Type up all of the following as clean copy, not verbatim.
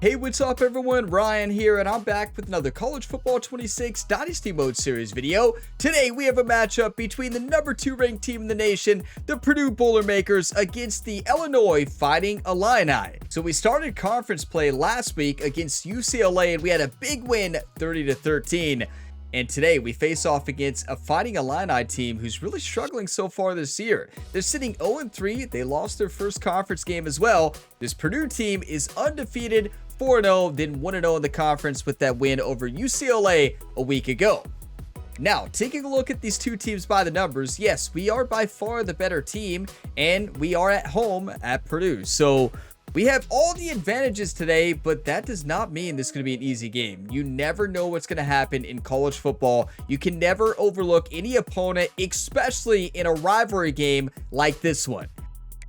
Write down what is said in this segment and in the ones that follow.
Hey, what's up everyone? Ryan here, and I'm back with another College Football 26 Dynasty Mode Series video. Today we have a matchup between the number 2 ranked team in the nation, the Purdue Boilermakers, against the Illinois Fighting Illini. So we started conference play last week against UCLA, and we had a big win, 30-13. And today we face off against a Fighting Illini team who's really struggling so far this year. They're sitting 0-3. They lost their first conference game as well. This Purdue team is undefeated, 4-0, then 1-0 in the conference with that win over UCLA a week ago. Now, taking a look at these two teams by the numbers, yes, we are by far the better team, and we are at home at Purdue. So we have all the advantages today, but that does not mean this is going to be an easy game. You never know what's going to happen in college football. You can never overlook any opponent, especially in a rivalry game like this one.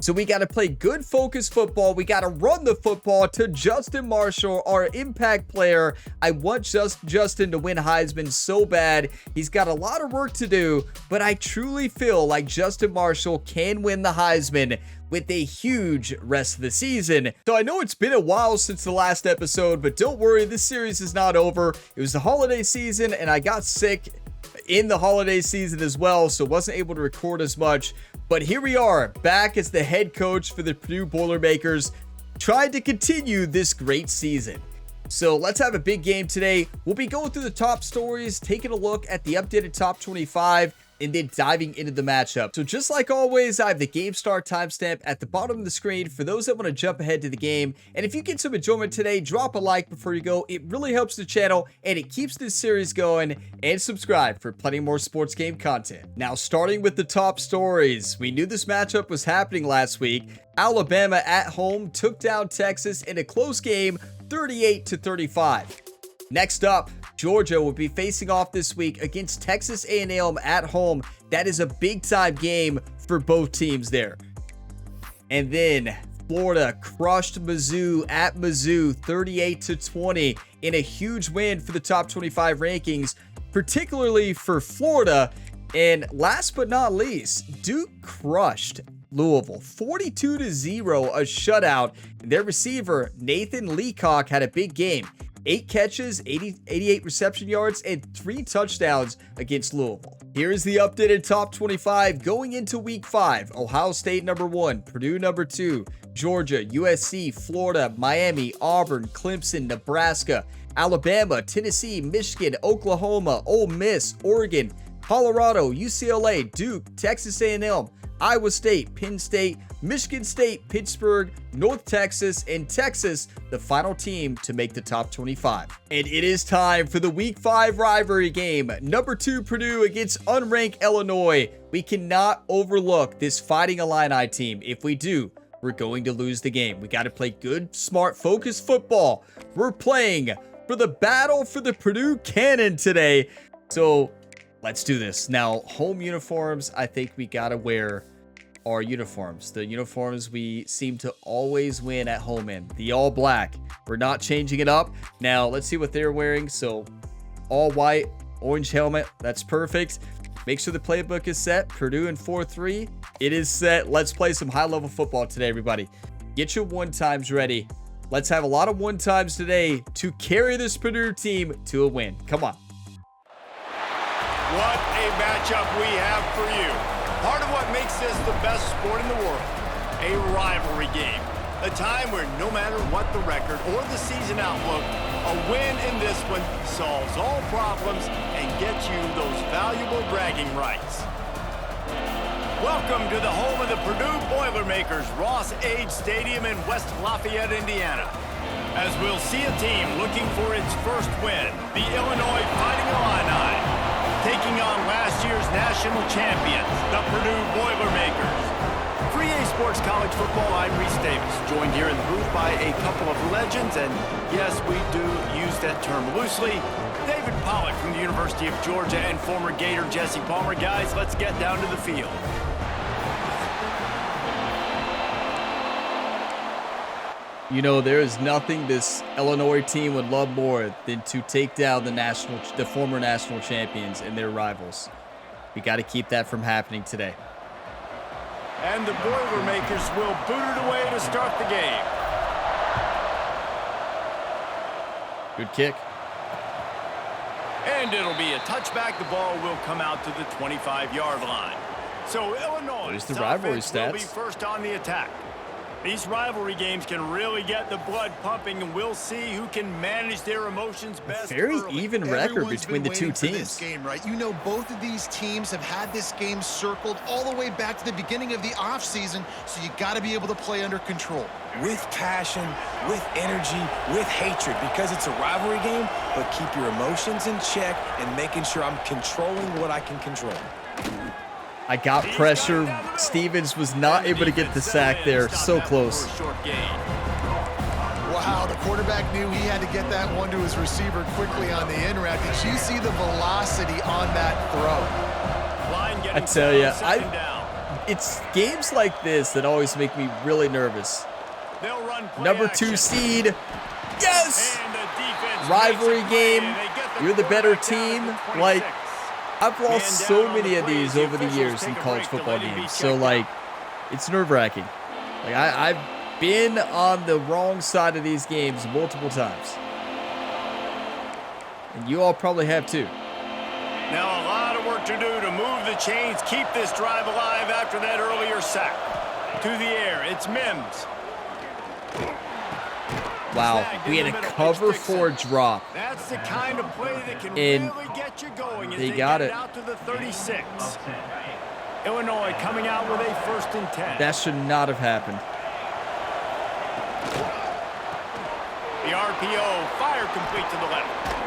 So we got to play good focused football. We got to run the football to Justin Marshall, our impact player. I want Justin to win Heisman so bad. He's got a lot of work to do, but I truly feel like Justin Marshall can win the Heisman with a huge rest of the season. So I know it's been a while since the last episode, but don't worry, this series is not over. It was the holiday season, and I got sick in the holiday season as well, so wasn't able to record as much. But here we are, back as the head coach for the Purdue Boilermakers, trying to continue this great season. So let's have a big game today. We'll be going through the top stories, taking a look at the updated top 25, and then diving into the matchup. So just like always, I have the game start timestamp at the bottom of the screen for those that want to jump ahead to the game. And if you get some enjoyment today, drop a like before you go. It really helps the channel and it keeps this series going. And subscribe for plenty more sports game content. Now, starting with the top stories, we knew this matchup was happening last week. Alabama at home took down Texas in a close game, 38-35. Next up, Georgia will be facing off this week against Texas A&M at home. That is a big-time game for both teams there. And then Florida crushed Mizzou at Mizzou, 38-20 in a huge win for the top 25 rankings, particularly for Florida. And last but not least, Duke crushed Louisville, 42-0, a shutout. Their receiver, Nathan Leacock, had a big game. 8 catches, 88 reception yards, and 3 touchdowns against Louisville. Here's the updated top 25 going into week 5. Ohio State number 1, Purdue number 2, Georgia, USC, Florida, Miami, Auburn, Clemson, Nebraska, Alabama, Tennessee, Michigan, Oklahoma, Ole Miss, Oregon, Colorado, UCLA, Duke, Texas A&M, Iowa State, Penn State, Michigan State, Pittsburgh, North Texas, and Texas, the final team to make the top 25. And it is time for the Week 5 rivalry game. Number 2 Purdue against unranked Illinois. We cannot overlook this Fighting Illini team. If we do, we're going to lose the game. We got to play good, smart, focused football. We're playing for the battle for the Purdue Cannon today. So let's do this. Now, home uniforms, I think we got to wear our uniforms. The uniforms we seem to always win at home in. The all black. We're not changing it up. Now, let's see what they're wearing. So, all white, orange helmet. That's perfect. Make sure the playbook is set. Purdue in 4-3. It is set. Let's play some high-level football today, everybody. Get your one-times ready. Let's have a lot of one-times today to carry this Purdue team to a win. Come on. What a matchup we have for you. Part of what makes this the best sport in the world, a rivalry game. A time where no matter what the record or the season outlook, a win in this one solves all problems and gets you those valuable bragging rights. Welcome to the home of the Purdue Boilermakers, Ross Age Stadium in West Lafayette, Indiana. As we'll see a team looking for its first win, the Illinois Fighting Illini, taking on last year's national champions, the Purdue Boilermakers. For EA Sports College Football, I'm Reese Davis, joined here in the booth by a couple of legends, and yes, we do use that term loosely. David Pollack from the University of Georgia and former Gator Jesse Palmer. Guys, let's get down to the field. You know, there is nothing this Illinois team would love more than to take down the former national champions and their rivals. We got to keep that from happening today. And the Boilermakers will boot it away to start the game. Good kick. And it'll be a touchback. The ball will come out to the 25-yard line. So Illinois, there's the rivalry stats. Will be first on the attack. These rivalry games can really get the blood pumping, and we'll see who can manage their emotions best. Very early. even record between the two teams. This game, right? You know, both of these teams have had this game circled all the way back to the beginning of the offseason, so you got to be able to play under control. With passion, with energy, with hatred, because it's a rivalry game, but keep your emotions in check and making sure I'm controlling what I can control. I got pressure. Stevens was not able to get the sack there. So close. Wow, the quarterback knew he had to get that one to his receiver quickly on the in route. Did you see the velocity on that throw? I tell you, it's games like this that always make me really nervous. Number 2 seed. Yes! Rivalry game. You're the better team. Like, I've lost so many of these over the years in college football games. So, like, it's nerve-wracking. Like, I've been on the wrong side of these games multiple times. And you all probably have too. Now a lot of work to do to move the chains, keep this drive alive after that earlier sack. To the air, it's Mims. Wow, we had a cover 4 drop. That's the kind of play that can really get you going as they got it out to the 36. Illinois coming out with a 1st and 10. That should not have happened. The RPO, fire complete to the left.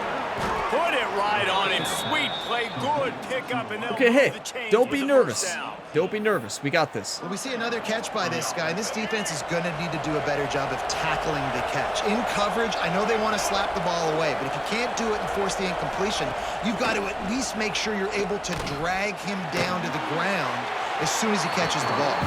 Put it right on him. Sweet play, good pickup. And okay, hey, don't be nervous. Don't be nervous. We got this. Well, we see another catch by this guy. This defense is going to need to do a better job of tackling the catch. In coverage, I know they want to slap the ball away, but if you can't do it and force the incompletion, you've got to at least make sure you're able to drag him down to the ground as soon as he catches the ball.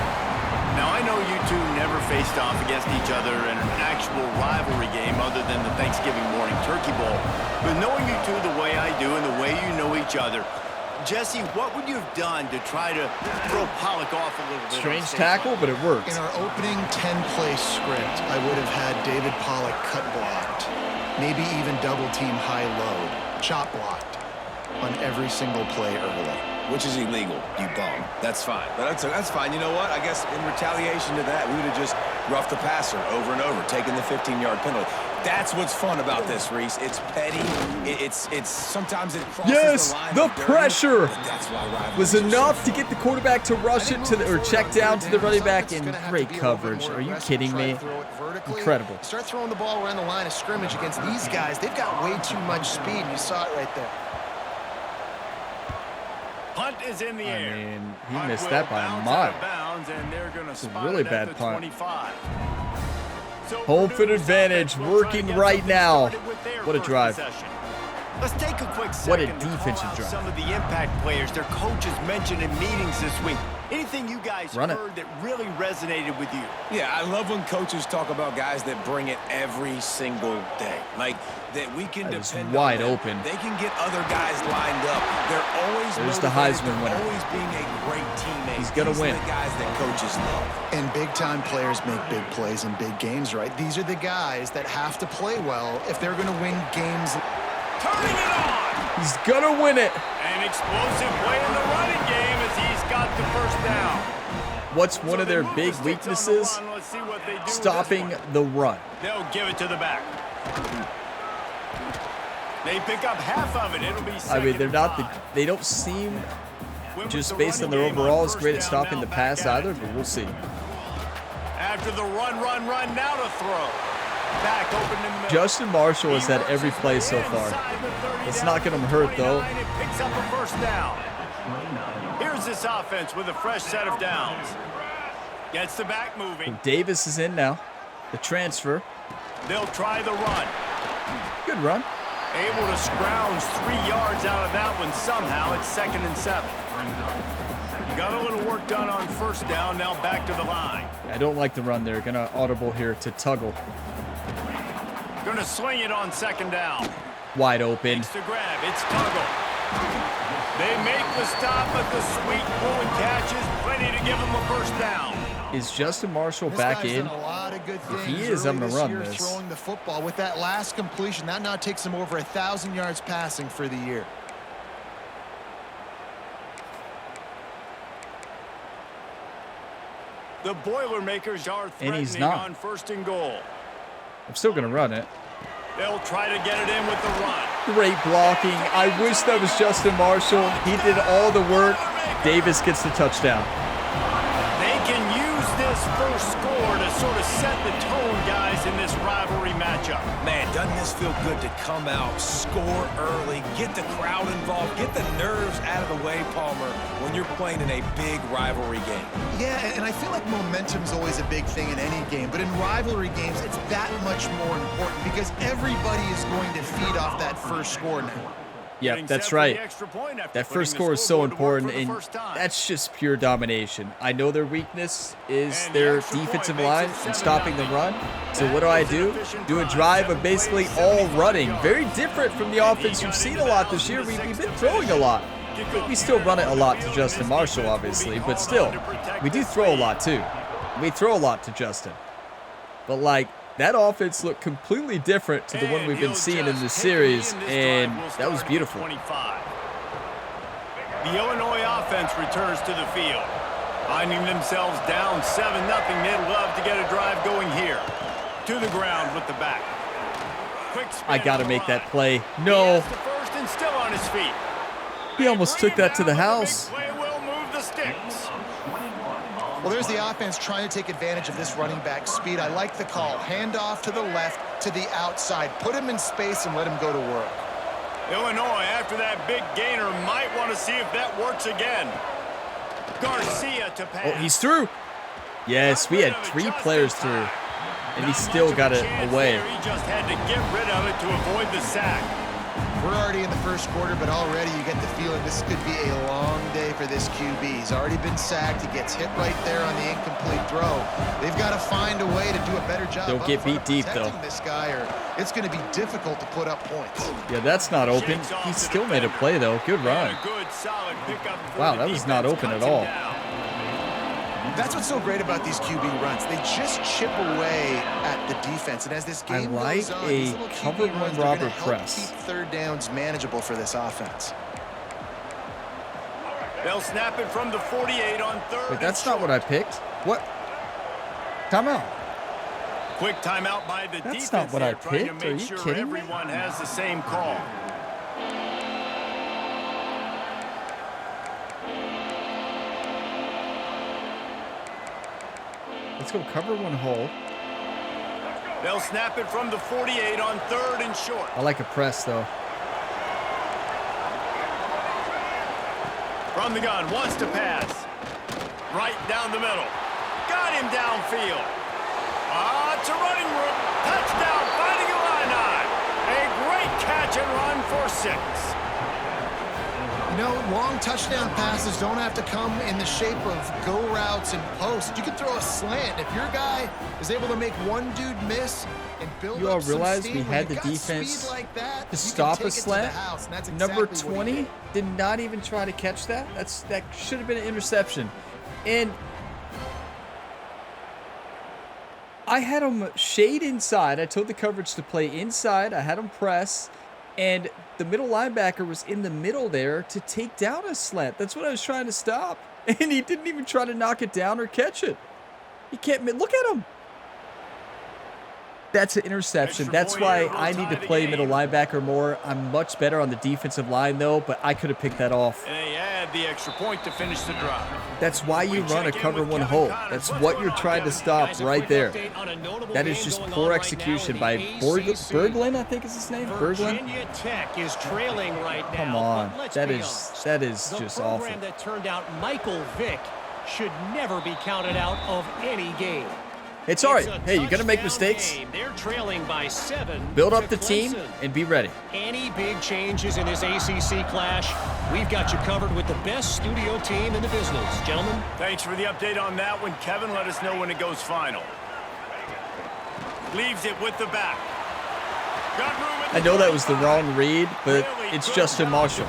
Now, I know you two never faced off against each other in an actual rivalry game other than the Thanksgiving morning turkey bowl. But knowing you two the way I do and the way you know each other, Jesse, what would you have done to try to throw Pollock off a little bit? Strange tackle, but it worked. In our opening 10-play script, I would have had David Pollock cut blocked, maybe even double-team high-load, chop blocked on every single play early. Which is illegal, you bum. That's fine. But that's fine. You know what? I guess in retaliation to that, we would have just roughed the passer over and over, taking the 15-yard penalty. That's what's fun about this, Reese. It's petty. It's sometimes it crosses the line. The pressure that's why was enough to get the quarterback to rush it to the, or check down to the running back in great coverage. Are you kidding me? Incredible. Start throwing the ball around the line of scrimmage against these guys. They've got way too much speed. You saw it right there. Punt is in the air. I mean, he missed that by a mile. It's a really bad punt. Home field advantage working right now. What a drive. Let's take a quick second. What a defensive drive. Some of the impact players their coaches mentioned in meetings this week. Anything you guys heard that really resonated with you? Yeah, I love when coaches talk about guys that bring it every single day. Like, that we can depend wide on open. They can get other guys lined up. They're always There's the Heisman winner. Always being a great teammate. He's going to win. The guys that coaches love. And big-time players make big plays in big games, right? These are the guys that have to play well if they're going to win games. Turning it on. He's going to win it. An explosive play in the running game as he's got the first down. What's one of their big weaknesses? Stopping the run. They'll give it to the back. They pick up half of it. It'll be I mean, they're not they don't seem, just based on their overalls, great at stopping the pass either, but we'll see. After the run, now to throw. Back open in the middle. Justin Marshall has had every play so far. It's not going to hurt, though. It picks up a first down. Here's this offense with a fresh set of downs. Gets the back moving. Davis is in now. The transfer. They'll try the run. Good run. Able to scrounge 3 yards out of that one somehow. It's 2nd and 7. Got a little work done on first down. Now back to the line. I don't like the run there. Gonna audible here to Tuggle. Gonna swing it on 2nd down. Wide open. Makes the grab. It's Tuggle. They make the stop, but the sweet pull and catch is plenty to give them a first down. Is Justin Marshall This back guy's in? done a lot of good If he things is, I'm early gonna run year this. throwing the football. With that last completion, that now takes him over 1,000 yards passing for the year. The Boilermakers are And he's threatening not. on 1st and goal. I'm still going to run it. They'll try to get it in with the run. Great blocking. I wish that was Justin Marshall. He did all the work. Davis gets the touchdown. They can use this first score to sort of set the tone, guys, in this rivalry matchup. Man, doesn't this feel good to come out, score early, get the crowd involved, get the nerves out of the way, Palmer, when you're playing in a big rivalry game? Yeah, and I feel like momentum's always a big thing in any game, but in rivalry games, it's that much more important because everybody is going to feed off that first score now. Yeah, Getting that's set for the right. extra point after That putting first the score is so scoreboard to work important, for the and first time. that's just pure domination. I know their weakness is And the their extra point defensive makes line it and 7-0. stopping the run. So what That do? was an efficient Do a drive. drive 7 of basically plays, all 75 running. yards. Very different from the offense you've seen a lot this year. We've been throwing a lot. We still run it a lot to Justin Marshall, obviously, but still, we do throw a lot too. We throw a lot to Justin. But like, that offense looked completely different to the one we've been seeing in this series, and that was beautiful. 25. The Illinois offense returns to the field. Finding themselves down 7-0, they'd love to get a drive going here. To the ground with the back. Quick spin I got to on make the that line. play. He No, has the first and still on his feet. he almost took that to the house. Big play will move the sticks. Well, there's the offense trying to take advantage of this running back speed. I like the call. Hand off to the left, to the outside. Put him in space and let him go to work. Illinois, after that big gainer, might want to see if that works again. Garcia to pass. Oh, he's through. Yes, we had 3 players through, and he still got it away. He just had to get rid of it to avoid the sack. We're already in the first quarter, but already you get the feeling this could be a long day for this QB. He's already been sacked. He gets hit right there on the incomplete throw. They've got to find a way to do a better job. Don't get up front beat deep, protecting though. This guy, or it's going to be difficult to put up points. Yeah, that's not open. He still made a play, though. Good run. A good, solid pickup for Wow, the that was not defense, open at cuts him all. down. That's what's so great about these QB runs. They just chip away at the defense. And as this game like goes on, a these little cover QB one runs, they're gonna robber help press. keep third downs manageable for this offense. They'll snap it from the 48 on third. Wait, that's not what I picked. What? Timeout. Quick timeout by the That's defense. not what I there, trying to picked. Are make you sure kidding me? everyone has the same call. Let's go cover one hole. They'll snap it from the 48 on third and short. I like a press, though. From the gun, wants to pass. Right down the middle. Got him downfield. It's a running room. Touchdown, finding Illini. A great catch and run for 6. You know, long touchdown passes don't have to come in the shape of go routes and posts. You can throw a slant. If your guy is able to make one dude miss and build You all up some realize steam, we when had you've the got defense speed like that, to you can stop take a it to the slant. house, and that's Number exactly what he 20 did. did not even try to catch that. That should have been an interception. And I had him shade inside. I told the coverage to play inside. I had him press. And the middle linebacker was in the middle there to take down a slant. That's what I was trying to stop. And he didn't even try to knock it down or catch it. He can't. Look at him. That's an interception. Extra That's point why here will I need tie to the play game. middle linebacker more. I'm much better on the defensive line, though, but I could have picked that off. And they add the extra point to finish the drive. That's why you run a check in cover with one Kevin hole. Connors. That's What's what going you're on, trying to Kevin? stop Guys, a right quick there. update on a notable That is game just going poor on right execution now by in the ACC. Berglund, I think is his name. Berglund. Virginia Tech is trailing right now. Come on. but let's That be is honest. just The awful. program that turned out Michael Vick should never be counted out of any game. It's all right. It's a Hey, you're going to make touchdown mistakes. game. They're trailing by 7. Build to up the team Clemson. and be ready. Any big changes in this ACC clash, we've got you covered with the best studio team in the business. Gentlemen. Thanks for the update on that one, Kevin. Let us know when it goes final. Leaves it with the back. I know that was the wrong read, but it's Justin Marshall.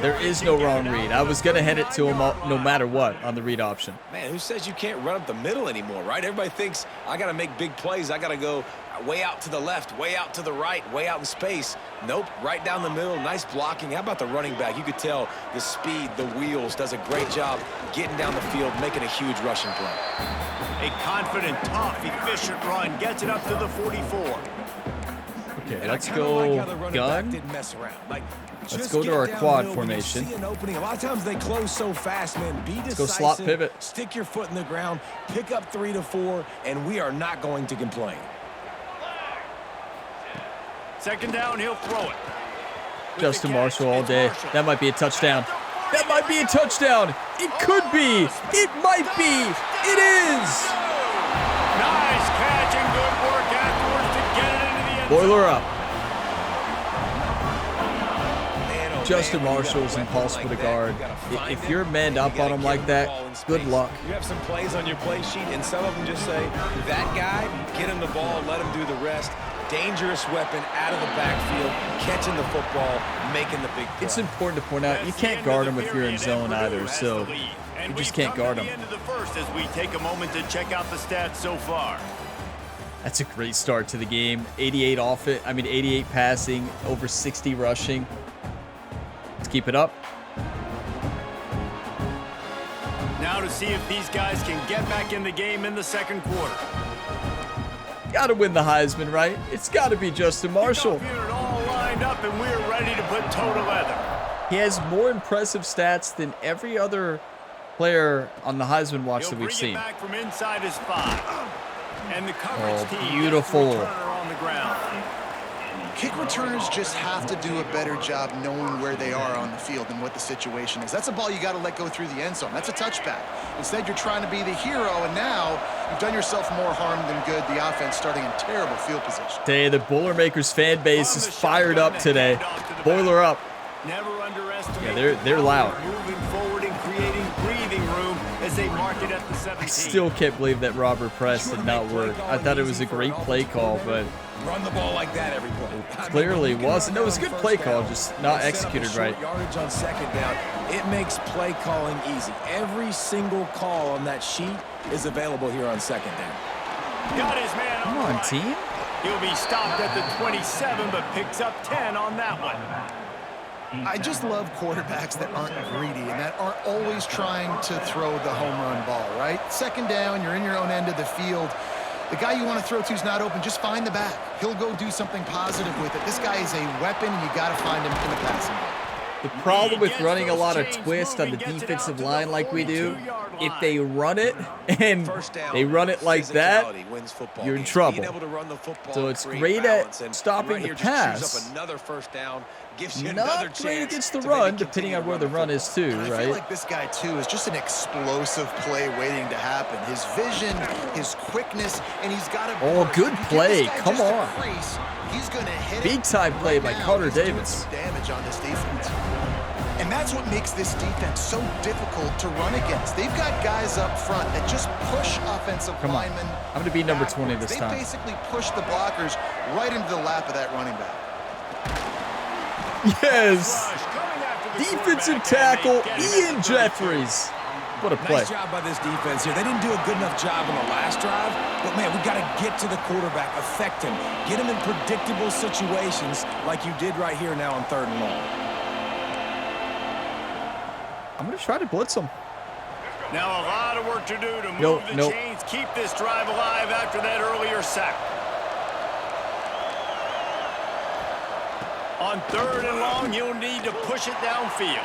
There is no wrong read. I was going to hand it to him no matter what on the read option. Man, who says you can't run up the middle anymore, right? Everybody thinks I got to make big plays. I got to go way out to the left, way out to the right, way out in space. Nope, right down the middle. Nice blocking. How about the running back? You could tell the speed, the wheels, does a great job getting down the field, making a huge rushing play. A confident, tough, efficient run gets it up to the 44. Okay, let's go gun. Let's go to our quad formation. A lot of times they close so fast, man. Be decisive. Let's go slot pivot. Stick your foot in the ground, pick up 3 to 4, and we are not going to complain. Second down, he'll throw it. Justin Marshall all day. That might be a touchdown. That might be a touchdown. It could be. It might be. It is. Nice catch and good work afterwards to get it into the end zone. Boiler up. Justin Marshall is impossible to guard. If you're manned up on him like that, good luck. You have some plays on your play sheet, and some of them just say, that guy, get him the ball, let him do the rest. Dangerous weapon out of the backfield, catching the football, making the big play. It's important to point out you can't guard him if you're in zone either, so you just can't guard him. End of the first as we take a moment to check out the stats so far. That's a great start to the game. 88 passing, over 60 rushing. Let's keep it up. Now to see if these guys can get back in the game in the second quarter. Got to win the Heisman, right? It's got to be Justin Marshall. Unit all lined up, and we're ready to put toe to leather. He has more impressive stats than every other player on the Heisman watch that we've seen. Back from inside his 5. And the coverage team beautiful. On the ground. Kick returners just have to do a better job knowing where they are on the field and what the situation is. That's a ball you got to let go through the end zone. That's a touchback. Instead, you're trying to be the hero, and now you've done yourself more harm than good. The offense starting in terrible field position. Today, the Boilermakers fan base is fired up today. Boiler up. Never underestimate. Yeah, they're loud. Moving forward and creating breathing room as they mark it at the 17. I still can't believe that Robert Press did not work. I thought it was a great play call, but run the ball like that every play. Clearly wasn't. No, it was a good play call, just not executed right. Yardage on second down. It makes play calling easy. Every single call on that sheet is available here on second down. Got his man. Come on, team. He'll be stopped at the 27, but picks up 10 on that one. I just love quarterbacks that aren't greedy and that aren't always trying to throw the home run ball, right? Second down, you're in your own end of the field. The guy you want to throw to is not open. Just find the back. He'll go do something positive with it. This guy is a weapon, and you got to find him in the passing game. The problem with running a lot of twist on the defensive line like we do, if they run it and they run it like that, you're in trouble. So it's great at stopping the pass. Not great against the run, depending on where the run is too, right? I feel like this guy too is just an explosive play waiting to happen. His vision, his quickness, and he's got a good play. Come on. He's going to hit big time play by Carter Davis. Damage on this defense. And that's what makes this defense so difficult to run against. They've got guys up front that just push offensive linemen. I'm going to be number 20 this time. They basically push the blockers right into the lap of that running back. Yes. Defensive tackle, Ian Jeffries. What a play. Nice job by this defense here. They didn't do a good enough job on the last drive, but man, we got to get to the quarterback, affect him, get him in predictable situations like you did right here now on 3rd and long. I'm going to try to blitz him. Now a lot of work to do to move the chains, keep this drive alive after that earlier sack. On 3rd and long, you'll need to push it downfield.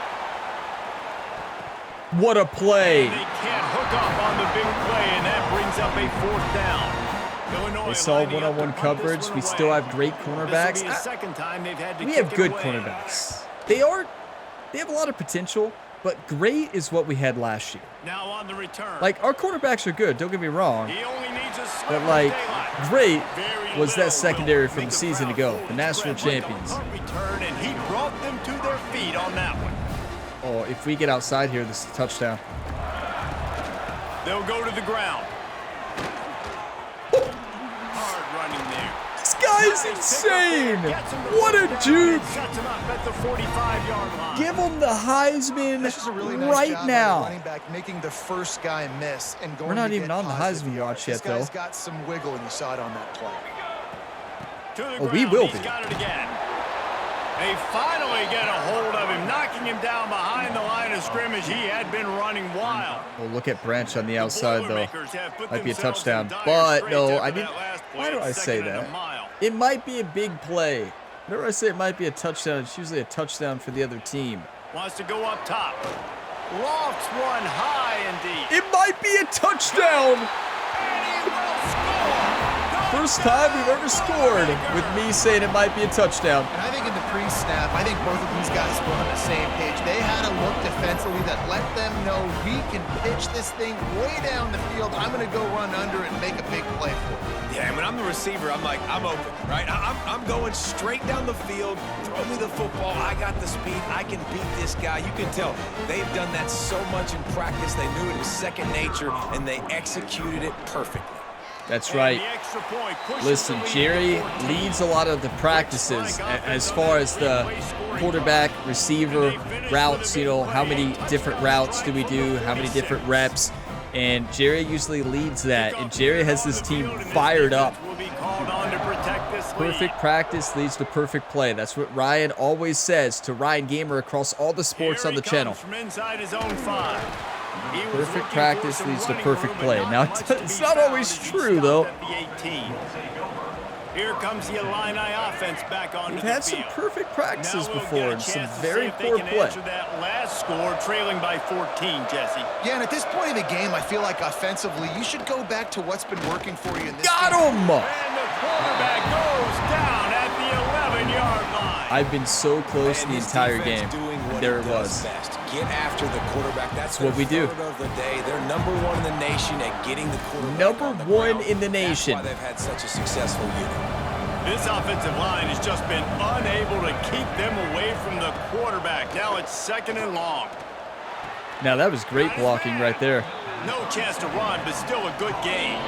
What a play. And they can't hook up on the big play, and that brings up a 4th down. Illinois they saw one-on-one coverage. We still have great cornerbacks. We have good cornerbacks. They have a lot of potential, but great is what we had last year. Now on the return. Like, our cornerbacks are good, don't get me wrong. He only needs a but, like, great was that secondary from a season ago, the national champions. Return, and he brought them to their feet on that one. Oh, if we get outside here, this is a touchdown. They'll go to the ground. Hard running there. Let's go! guy's insane. What a dude. Sets him up at the 45-yard line. Give him the Heisman This is a really nice right job by the now. running back, making the first guy miss and going We're not to even get on the positive Heisman yards. watch yet, This guy's though. got some wiggle, and you saw it on that play. To the Oh, we ground. will He's be. got it again. They finally get a hold of him, knocking him down behind the line of scrimmage. He had been running wild. Well, look at Branch on the outside, though. Boilermakers have put Might be a themselves touchdown. in dire But, straits no, after I didn't. that last play Why do at I say second and a that? mile. It might be a big play. Whenever I say it might be a touchdown, it's usually a touchdown for the other team. Wants to go up top. Lofts one high and deep. It might be a touchdown. And he will score. First time we've ever scored with me saying it might be a touchdown. And I think in the pre-snap, I think both of these guys were on the same page. They had a look defensively that let them know we can pitch this thing way down the field. I'm going to go run under and make a big play for it. Yeah, and when I'm the receiver, I'm like, I'm open, right? I'm going straight down the field. Throw me the football. I got the speed. I can beat this guy. You can tell they've done that so much in practice. They knew it was second nature, and they executed it perfectly. That's right. Listen, Jerry leads a lot of the practices as far as the quarterback, receiver, routes, you know, how many different routes do we do, how many different reps, and Jerry usually leads that, and Jerry has this team fired up. Perfect practice leads to perfect play. That's what Ryan always says to Ryan Gamer across all the sports on the channel. From inside his own 5. Perfect practice leads to perfect play. Now, it's not always true, though. Here comes the Illini offense back on. We've had some perfect practices before and some very poor play. That last score, trailing by 14, Jesse. Yeah, and at this point in the game, I feel like offensively, you should go back to what's been working for you in this Got game. him! And the quarterback goes down at the 11-yard line. I've been so close And the this entire defense game. doing what There it it does was. best. Get after the quarterback. That's what we do. Third of the day. They're number one in the nation at getting the quarterback. Number on the one ground. in the nation. That's why they've had such a successful unit. This offensive line has just been unable to keep them away from the quarterback. Now it's second and long. Now, that was great blocking right there. No chance to run, but still a good game.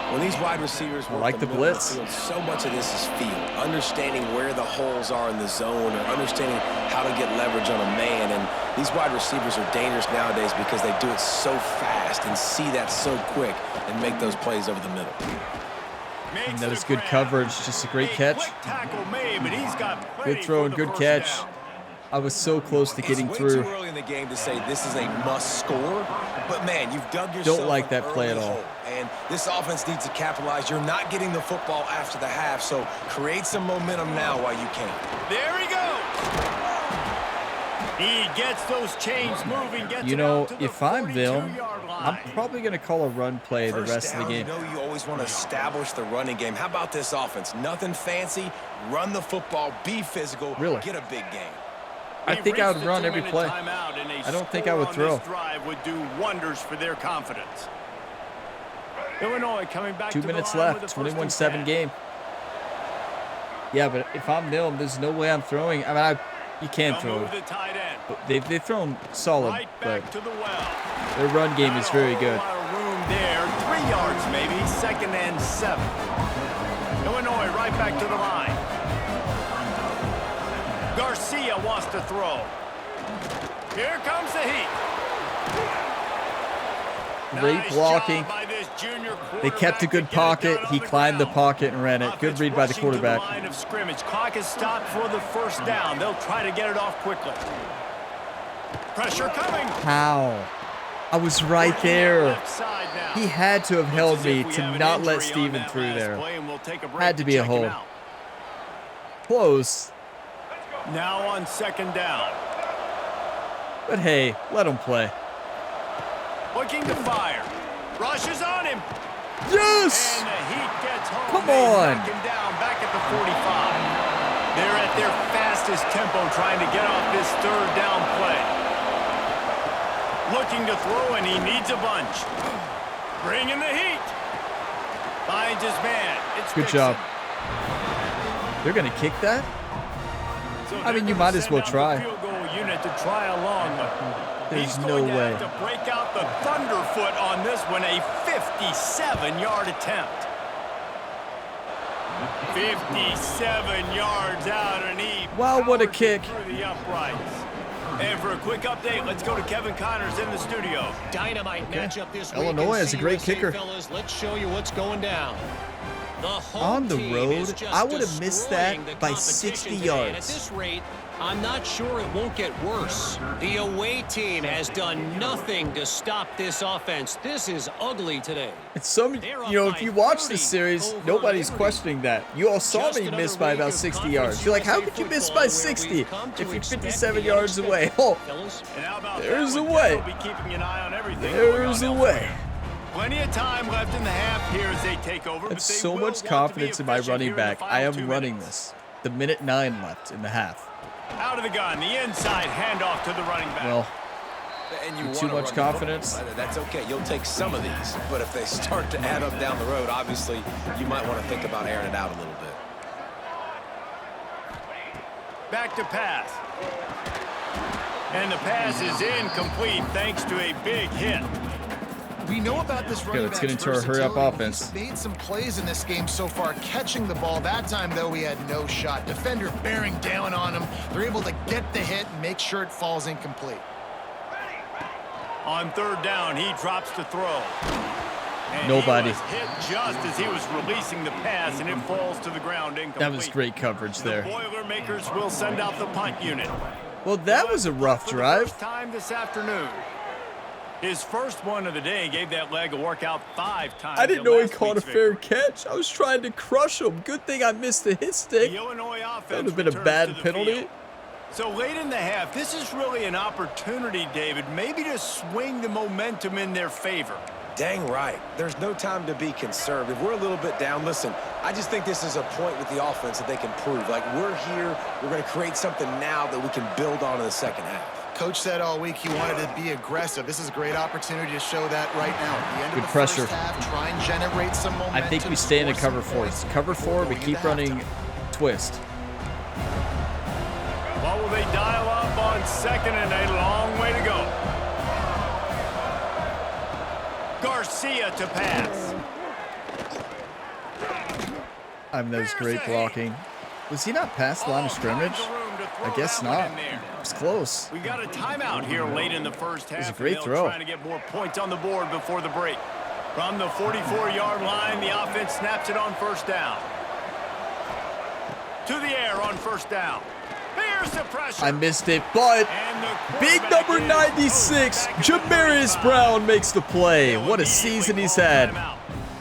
When these wide receivers work like the middle of blitz. field, so much of this is feel, understanding where the holes are in the zone or understanding how to get leverage on a man. And these wide receivers are dangerous nowadays because they do it so fast and see that so quick and make those plays over the middle. And that was good coverage. Just a great catch. Good throw and good catch. I was so close to getting It's through. way too early in the game to say this is a must score, but man, you've dug yourself Don't like an that play early at all. hole. And this offense needs to capitalize. You're not getting the football after the half, so create some momentum now while you can. There he goes. He gets those chains moving. Gets You it know, out to the if I'm them, 42-yard line. I'm probably going to call a run play the First rest of the down, game. You know you always want to establish the running game. How about this offense? Nothing fancy. Run the football. Be physical. Really? Get a big game. I think I would run every play. I don't think I would throw. Drive would do wonders for their confidence. Illinois coming back 2 to the minutes line left. with a first and 21-7 10. game. Yeah, but if I'm them, there's no way I'm throwing. I mean, you can They'll throw. move the tight end. They've thrown solid, Right but back to the well. their run game is very good. Not a whole lot of room there. 3 yards maybe. Second and 7. Illinois right back to the line. Garcia wants to throw. Here comes the heat. Great Nice blocking. job by this junior They kept a quarterback good to get it pocket. down He on the climbed the ground. pocket and ran it. Good Offense read by the rushing to quarterback. line of scrimmage. Clock is stopped for the first down. They'll try to get it off quickly. Pressure coming. How? I was right there. Left side now. He had to have Looks held as me if we to have an not let injury on Steven that through last there. play, and we'll take a break Had to be a check him hold. out. Close. Now on second down. But hey, let him play. Looking to fire. Rushes on him. Yes! And the Heat gets home. Come They on. knock him down back at the 45. They're at their fastest tempo trying to get off this third down play. Looking to throw, and he needs a bunch. Bringing the heat. Finds his man. It's Good Dixon. job. They're going to kick that? So I mean, they're you gonna might as send well out the try. Field goal unit to try along with. There's He's no going to way. have to break out the Thunderfoot on this one, a 57-yard attempt. 57 yards out, and he wow, what a powers kick. through the uprights. And for a quick update, let's go to Kevin Connors in the studio. Dynamite matchup this week. Illinois has a great CUSA, kicker. Fellas, let's show you what's going down. The home On the team road, is just I would have missed that destroying the by competition 60 today. yards. And at this rate, I'm not sure it won't get worse. The away team has done nothing to stop this offense. This is ugly today. It's if you watch this series, nobody's questioning that. You all saw me miss by about 60 yards. You're like, how could you miss by 60 if you're 57 yards away? Oh, And how about there's that a one? way. They'll be keeping an eye on everything There's going a on way. elsewhere. Plenty of time left in the half here as they take over. but That's they so will much want to be confidence in my efficient running here in the back. final I am 2 running minutes. this. The minute 9 left in the half. Out of the gun, the inside handoff to the running back. Well, And you too wanna much run the confidence. football. That's okay. You'll take some of these. But if they start to add up down the road, obviously, you might want to think about airing it out a little bit. Back to pass. And the pass is incomplete thanks to a big hit. We know about this running let's get back's into our hurry-up versatility. offense. He's made some plays in this game so far, catching the ball. That time, though, he had no shot. Defender bearing down on him. They're able to get the hit and make sure it falls incomplete. On 3rd down, he drops to throw. And Nobody. He was hit just as he was releasing the pass, and it falls to the ground incomplete. That was great coverage there. The Boilermakers will send out the punt unit. Well, that was a rough For the drive. first time this afternoon. His first one of the day gave that leg a workout 5 times. I didn't in know he last caught a week's fair victory. catch. I was trying to crush him. Good thing I missed the hit stick. The Illinois offense That would have been a returns bad to the penalty. field. So late in the half, this is really an opportunity, David, maybe to swing the momentum in their favor. Dang right. There's no time to be conservative. We're a little bit down. Listen, I just think this is a point with the offense that they can prove. Like, we're here. We're going to create something now that we can build on in the second half. Coach said all week he wanted to be aggressive. This is a great opportunity to show that right now. At the end Good of the pressure. first half, try and generate some momentum. I think we stay in a score cover some 4. points Cover before 4, we going keep into running halftime. twist. What will they dial up on 2nd and a long way to go? Garcia to pass. I mean, that was great blocking. Was he not past the line of scrimmage? I guess not. It was close. We got a timeout here late in the first half. a great and they'll throw. Trying to get more points on the board before the break. From the 44-yard line, the offense snaps it on 1st down. To the air on 1st down. Here's the pressure. I missed it, but And the big quarterback number is 96, back at the Jamarius 35. Brown makes the play. They'll What a immediately season he's call had. timeout.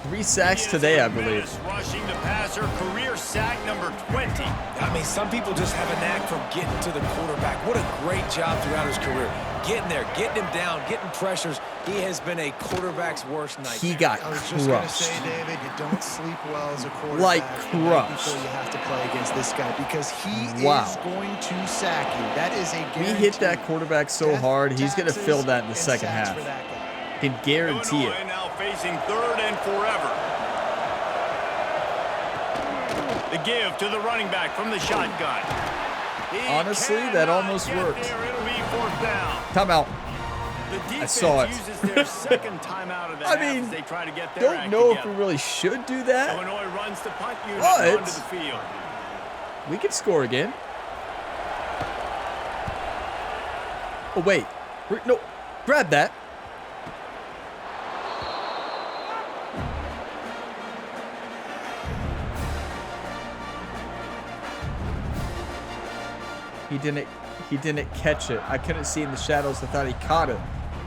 3 sacks He is today, a I believe. menace Rushing the passer, career sack number 20. I mean, some people just have a knack for getting to the quarterback. What a great job throughout his career. Getting there, getting him down, getting pressures. He has been a quarterback's worst nightmare. He got I was just going to crushed. say, David, you don't sleep well as a quarterback Like the night crushed. before you have to play against this guy because he Wow. is going to sack you. That is a We guarantee. hit that quarterback so Death, hard, he's going to taxes, fill that in the and second sacks half. for that guy. Can guarantee Illinois it. now facing 3rd and forever. The give to the running back from the shotgun. He Honestly, that cannot almost get worked. there. It'll be 4th down. Timeout. The defense saw it. uses their second timeout of the I half mean, as they try to get their Don't act know if together. we really should do that. Illinois runs the punt unit But- onto the field. We can score again. Oh, wait. No. Grab that. He didn't catch it. I couldn't see in the shadows. I thought he caught it.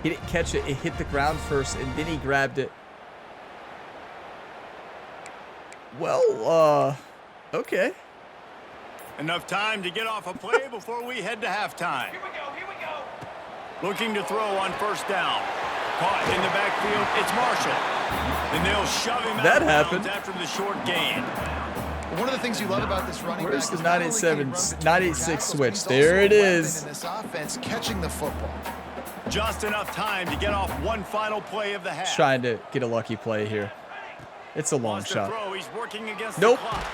He didn't catch it. It hit the ground first, and then he grabbed it. Well, okay. Enough time to get off a play before we head to halftime. Here we go. Looking to throw on 1st down. Caught in the backfield. It's Marshall. And they'll shove him That out of happened. bounds after the short gain. One of the things you love about this running Where's back the is not only can he 987 run between 986 tackles, switch? but he's There also it a weapon is. in this offense, catching the football. Just enough time to get off one final play of the half. Trying to get a lucky play here. It's a long Wants to shot. throw. He's working against Nope. the clock.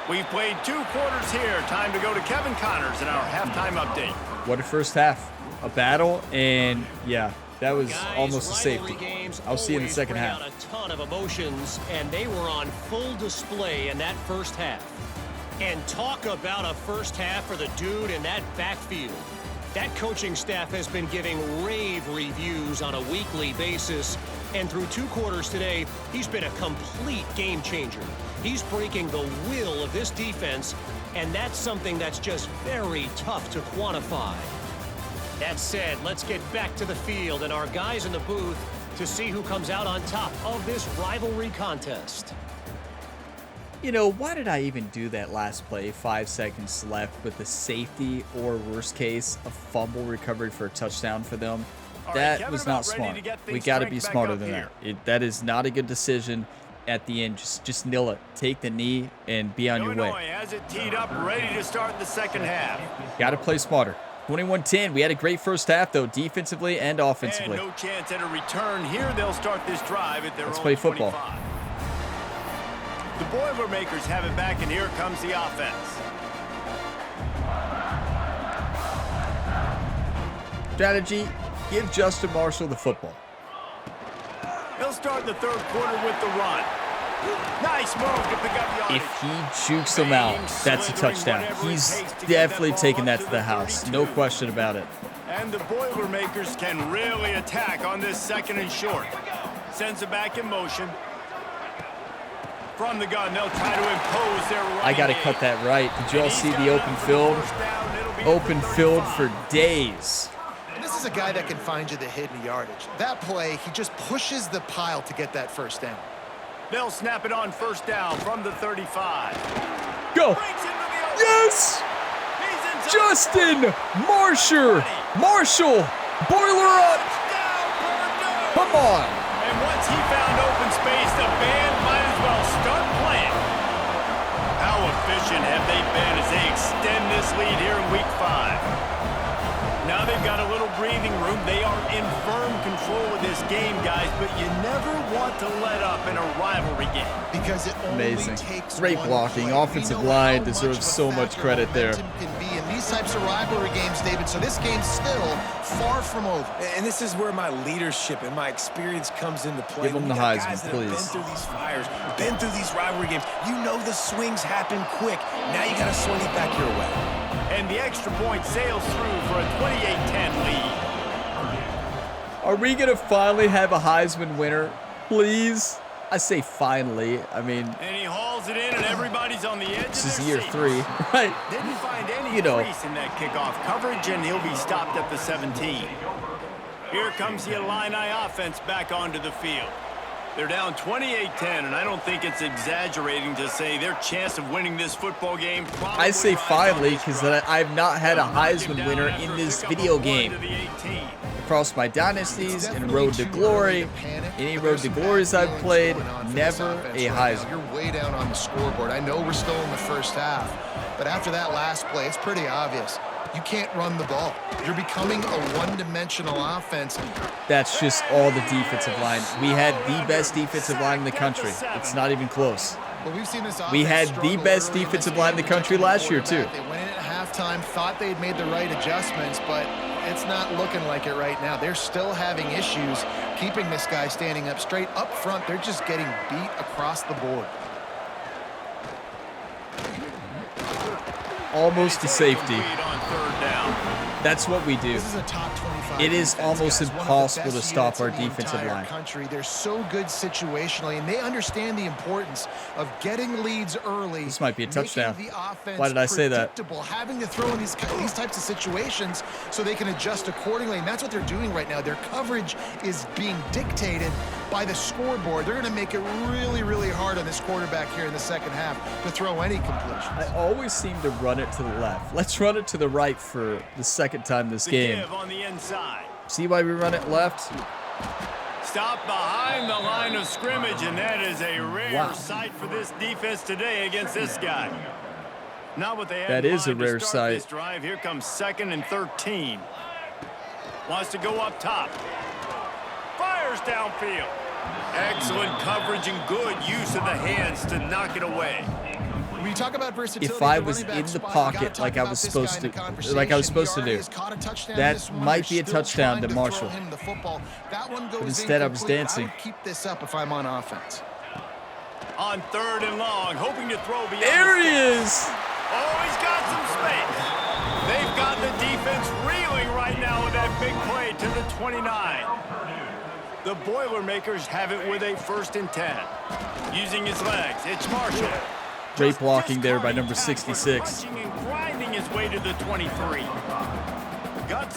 We've played 2 quarters here. Time to go to Kevin Connors in our halftime update. What a first half. A battle, and yeah, That was Guys, almost a safety. rivalry games I'll see you in the always second bring half. out a ton of emotions, and they were on full display in that first half. And talk about a first half for the dude in that backfield. That coaching staff has been giving rave reviews on a weekly basis, and through 2 quarters today, he's been a complete game changer. He's breaking the will of this defense, and that's something that's just very tough to quantify. That said, let's get back to the field and our guys in the booth to see who comes out on top of this rivalry contest. You know, why did I even do that last play? 5 seconds left with the safety, or worst case, a fumble recovered for a touchdown for them. That was not smart. We got to be smarter than that. That is not a good decision at the end. Just nil it. Take the knee and be on your way. Illinois has it teed up, ready to start the second half. Got to play smarter. 21-10. We had a great first half, though, defensively and offensively. And no chance at a return here. They'll start this drive at their own 25. Let's play football. The Boilermakers have it back, and here comes the offense. Strategy, give Justin Marshall the football. He'll start the third quarter with the run. Nice move to pick up yardage. If he jukes them out, that's a touchdown. He's definitely taking that to the house. No question about it. And the Boilermakers can really attack on this second and short. Sends it back in motion. From the gun, they'll try to impose their running I got to game. cut that right. Did you all see the open field? Open field for days. This is a guy that can find you the hidden yardage. That play, he just pushes the pile to get that first down. They'll snap it on first down from the 35. Go. Breaks into the open. Yes! He's inside. Justin Marshall. Boiler up. Touchdown, Purdue. Come on. And once he found open space, the band might as well start playing. How efficient have they been as they extend this lead here in week 5? Now they've got a little breathing room. They are in firm control of this game, guys, but you never want to let up in a rivalry game. Because it only Amazing. takes Great one blocking. play. Offensive We know line how deserves much of a so much factor credit there. momentum can be in these types of rivalry games, David. So this game's still far from over. And this is where my leadership and my experience comes into play. Give them We the got Heisman, guys that have please. been through these fires, been through these rivalry games. You know the swings happen quick. Now you got to swing it back your way. And the extra point sails through for a 28-10 lead. Are we going to finally have a Heisman winner? Please? I say finally. I mean, And he hauls it in, and everybody's on the edge this of is their year seats. 3, right? Didn't find any You know. crease in that kickoff coverage, and he'll be stopped at the 17. Here comes the Illini offense back onto the field. They're down 28-10, and I don't think it's exaggerating to say their chance of winning this football game probably I say rides on finally this because drive. I've not had a Knocked him Heisman down winner after in a this pickup video of 1 game. to the 18. Across my dynasties and road to glory, any road to glories I've played, never a Heisman. You're way down on the scoreboard. I know we're still in the first half, but after that last play, it's pretty obvious. You can't run the ball. You're becoming a one-dimensional offense. That's just all the defensive line. We had the best defensive line in the country. It's not even close. But we've seen this We offense had the struggle best early in defensive this line in the game, country protecting last year, quarterback. too. They went in at halftime, thought they'd made the right adjustments, but it's not looking like it right now. They're still having issues keeping this guy standing up straight. Up front, they're just getting beat across the board. Almost a safety. Lead on third down. That's what we do. This is a top 25 It is defense, almost guys. One of the impossible best to stop units our in the defensive entire line. Country. They're so good situationally, and they understand the importance of getting leads early. This might be a making touchdown. the offense Why did I say that? predictable, having to throw in these types of situations so they can adjust accordingly, and that's what they're doing right now. Their coverage is being dictated by the scoreboard. They're going to make it really, really hard on this quarterback here in the second half to throw any completions. I always seem to run it to the left. Let's run it to the right for the second time this The game. give on the inside. See why we run it left? Stop behind the line of scrimmage, and that is a rare Wow. sight for this defense today against this guy. Not what they had That in is a mind to rare start sight. This drive. Here comes 2nd and 13. Wants to go up top. Fires downfield. Excellent coverage and good use of the hands to knock it away. When you talk about versatility, if I was in the pocket like I was supposed to, do, that might be a touchdown to Marshall. But instead, I was dancing. I would keep this up if I'm on offense. On 3rd and long, hoping to throw beyond. There he is. Oh, he's got some space. They've got the defense reeling right now with that big play to the 29. The Boilermakers have it with a 1st and 10. Using his legs, it's Marshall. Great blocking there by number 66. And grinding his way to the 23.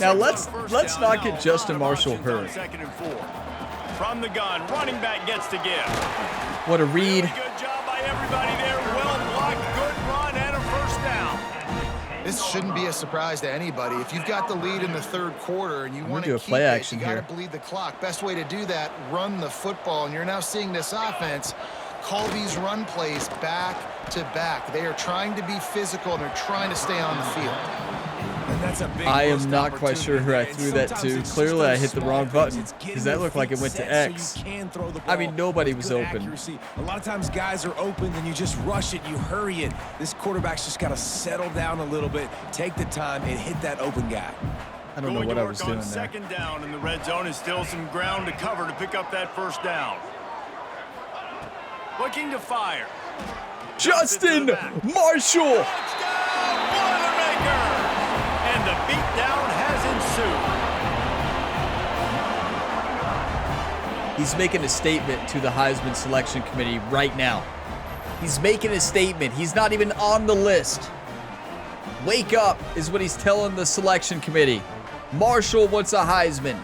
Now let's not get Justin Marshall hurt. 2nd and 4. From the gun, running back gets to give. What a read. Good job by everybody there. Well blocked, good run, and a 1st down. This shouldn't be a surprise to anybody. If you've got the lead in the 3rd quarter and you want to do a keep play it, action you got here. to bleed the clock. Best way to do that, run the football. And you're now seeing this offense call these run plays back to back. They are trying to be physical and they're trying to stay on the field. And that's a big I am not quite sure who I threw that to. Clearly, I hit the wrong button because that looked like it went to X. I mean, nobody was open. A lot of times guys are open, and you just rush it, you hurry it. This quarterback's just got to settle down a little bit, take the time, and hit that open guy. I don't know what I was doing there. 2nd down in the red zone is still some ground to cover to pick up that 1st down. Looking to fire. Justin Marshall. Touchdown, Boilermaker! And the beatdown has ensued. He's making a statement to the Heisman Selection Committee right now. He's making a statement. He's not even on the list. Wake up is what he's telling the selection committee. Marshall wants a Heisman.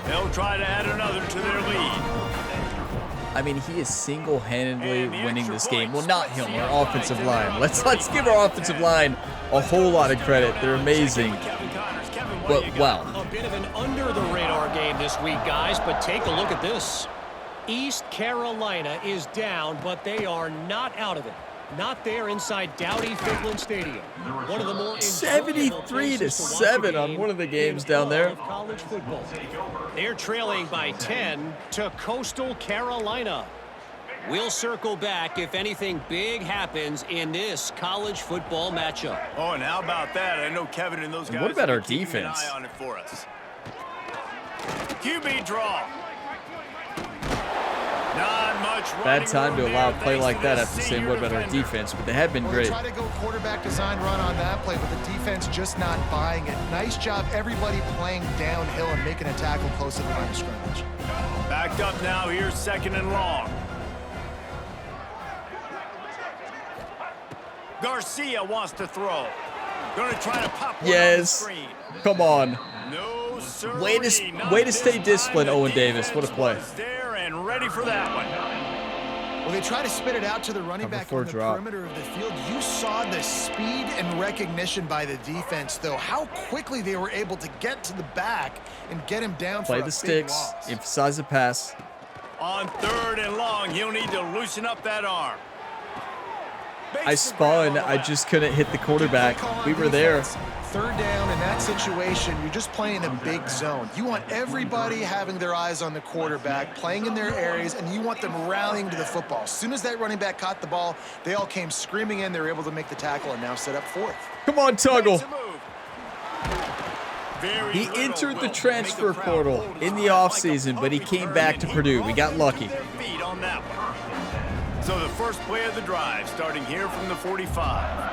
They'll try to add another to their lead. I mean, he is single-handedly winning this game. Well, not him, our offensive line. Let's give our offensive line a whole lot of credit. They're amazing. But wow. A bit of an under-the-radar game this week, guys, but take a look at this. East Carolina is down, but they are not out of it. Not there inside Dowdy-Ficklen Stadium. One of the more 73-7 on one of the games down there. College football. They're trailing by 10 to Coastal Carolina. We'll circle back if anything big happens in this college football matchup. Oh, and how about that? I know Kevin and those guys. What about our are keeping defense? An eye on it for us. QB draw. Not much Bad time to allow a play like that after after saying what about our defense, but they have been Well, great. they try to go quarterback design run on that play, but the defense just not buying it. Nice job, everybody playing downhill and making a tackle close to the line of scrimmage. Backed up now. Here's 2nd and long. Garcia wants to throw. Going to try to pop one on the Yes. screen. Come on. No, sir. Way to stay disciplined, Owen Davis. What a play. There and ready for that one. Well, they try to spit it out to the running Cover back four on the drop. perimeter of the field. You saw the speed and recognition by the defense, though. How quickly they were able to get to the back and get him down Play for a the big sticks. loss. Emphasize the pass. On 3rd and long, he'll need to loosen up that arm. I spun. I just couldn't hit the quarterback. We were there. 3rd down in that situation, you're just playing a big zone. You want everybody having their eyes on the quarterback, playing in their areas, and you want them rallying to the football. As soon as that running back caught the ball, they all came screaming in. They were able to make the tackle and now set up 4th. Come on, Tuggle. Makes a move. Very He little entered the will transfer make a crowd portal hold in his the eye like a offseason, but he puppy came bird, back and to he Purdue. We got brought lucky. their feet on that one. So the first play of the drive, starting here from the 45.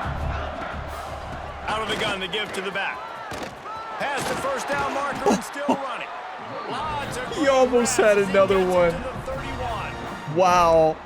Out of the gun to give to the back. Past the 1st down marker and still running. Lots of He almost had grabs as he another gets one. to the 31. Wow.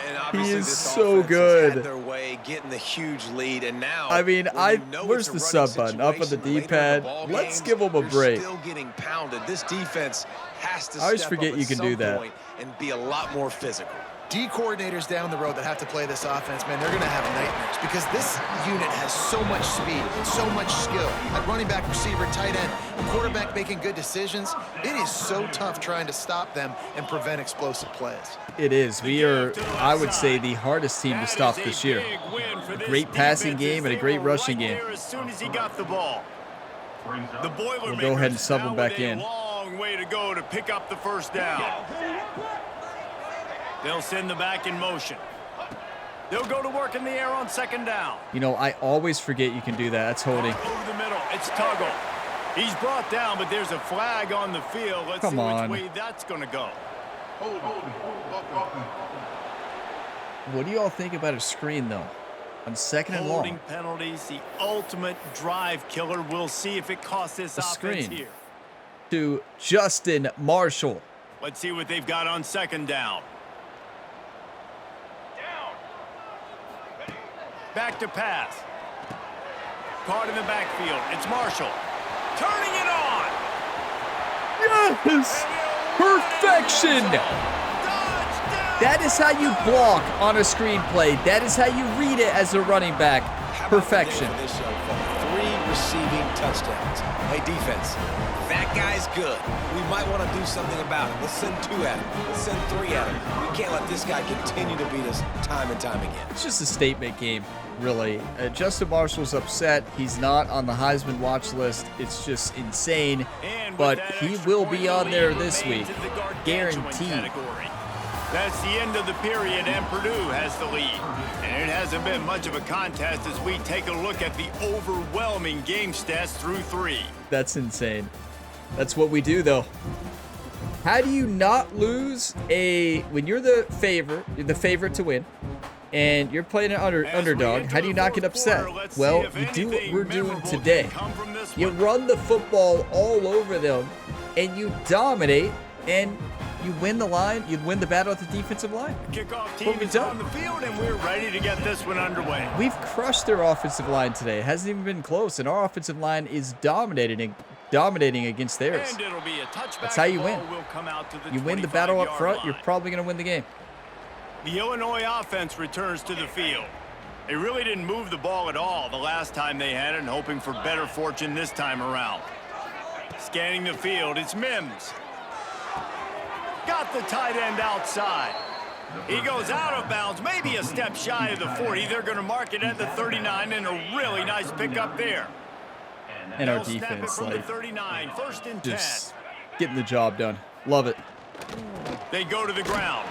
And obviously is this so offense has good. had their way, getting the huge lead, and now I mean, when you know where's it's the a running sub button? Up on the situation later in D-pad. ball Let's games, give them a you're break. Still getting pounded. This defense has to I always step forget up you at can some do that. point and be a lot more physical. D coordinators down the road that have to play this offense, man, they're going to have nightmares because this unit has so much speed, so much skill. At running back, receiver, tight end, a quarterback making good decisions, it is so tough trying to stop them and prevent explosive plays. It is. We are, I would say, the hardest team to That stop is a this year. big win for this Great passing defense game as and a they great were rushing right game. there as soon as he got the ball. The Boilermakers We'll go ahead and sub him now back with a in. long way to go to pick up the 1st down. They'll send the back in motion. They'll go to work in the air on second down. You know, I always forget you can do that. That's holding. Over the middle. It's Tuggle. He's brought down, but there's a flag on the field. Let's see which way that's going to go. What do you all think about a screen, though? On second and long. Holding penalties, the ultimate drive killer. We'll see if it costs this offense here. To Justin Marshall. Let's see what they've got on second down. Back to pass. Caught in the backfield. It's Marshall. Turning it on. Yes! Perfection! That is how you block on a screenplay. That is how you read it as a running back. Perfection. 3 receiving touchdowns. Hey, defense, that guy's good. We might want to do something about it. Let's send 2 at him. Let's send 3 at him. We can't let this guy continue to beat us time and time again. It's just a statement game, really. Justin Marshall's upset. He's not on the Heisman watch list. It's just insane. But he will be on there this week. Guaranteed. That's the end of the period, and Purdue has the lead. And it hasn't been much of a contest as we take a look at the overwhelming game stats through 3. That's insane. That's what we do, though. How do you not lose when you're the favorite to win, and you're playing an underdog? How do you not get upset? Well, you do what we're doing today. You run the football all over them, and you dominate, and you win the line. You win the battle at the defensive line. Kickoff team is on the field, and we're ready to get this one underway. We've crushed their offensive line today. It hasn't even been close, and our offensive line is dominating against theirs. And it'll be a touchback. That's how you win. You win the battle up front, line. you're probably going to win the game. The Illinois offense returns to the field. They really didn't move the ball at all the last time they had it, and hoping for better fortune this time around. Scanning the field, it's Mims. Got the tight end outside. He goes out of bounds, maybe a step shy of the 40. They're going to mark it at the 39, and a really nice pickup there. And our defense, like, 39, first and 10. just getting the job done. Love it. They go to the ground.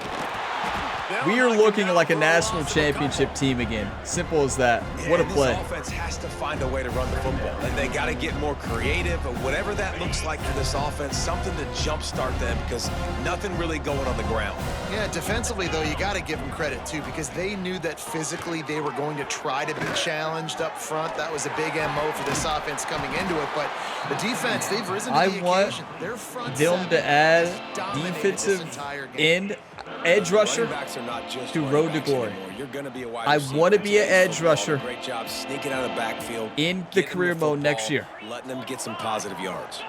We are looking like a national championship team again. Simple as that. What a play. This offense has to find a way to run the football. And they got to get more creative, or whatever that looks like for this offense, something to jumpstart them, because nothing really going on the ground. Yeah, defensively, though, you got to give them credit, too, because they knew that physically they were going to try to be challenged up front. That was a big MO for this offense coming into it. But the defense, they've risen to the occasion. Their front them to add defensive end, edge rusher to road to glory. I want to be an edge rusher Great job sneaking out of the backfield in the career mode next year. Letting them get some positive yards.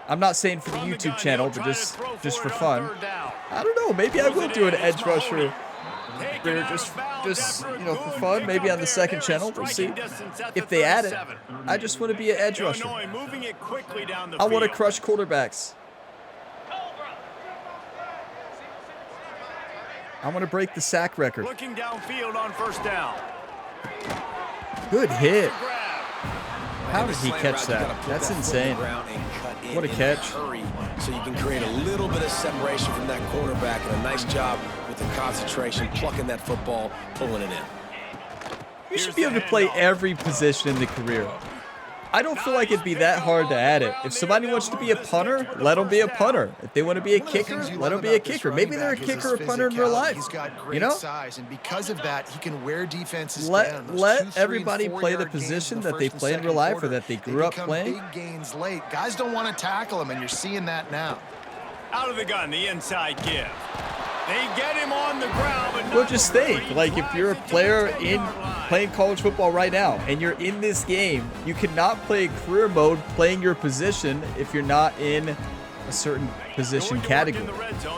I'm not saying for the YouTube channel, but just for fun. I don't know. Maybe I will do an edge rusher there just you know, for fun. Maybe on the second channel. We'll see if they add it. I just want to be an edge rusher. I want to crush quarterbacks. I want to break the sack record. Looking downfield on first down. Good hit. How did he catch that? That's insane. What a catch. So you can create a little bit of separation from that quarterback, and a nice job with the concentration, plucking that football, pulling it in. You should be able to play every position in the career. I don't feel like it'd be that hard to add it. If somebody wants to be a punter, let them be a punter. If they want to be a kicker, let them be a kicker. Maybe they're a kicker or punter in real life. You know? And because of that, he can wear defenses down. Let everybody play the position that they play in real life or that they grew up playing. Big gains late. Guys don't want to tackle him, and you're seeing that now. Out of the gun, the inside give. They get him on the ground. But well, just think, like, if you're a player in playing college football right now and you're in this game, you cannot play career mode playing your position if you're not in a certain position category.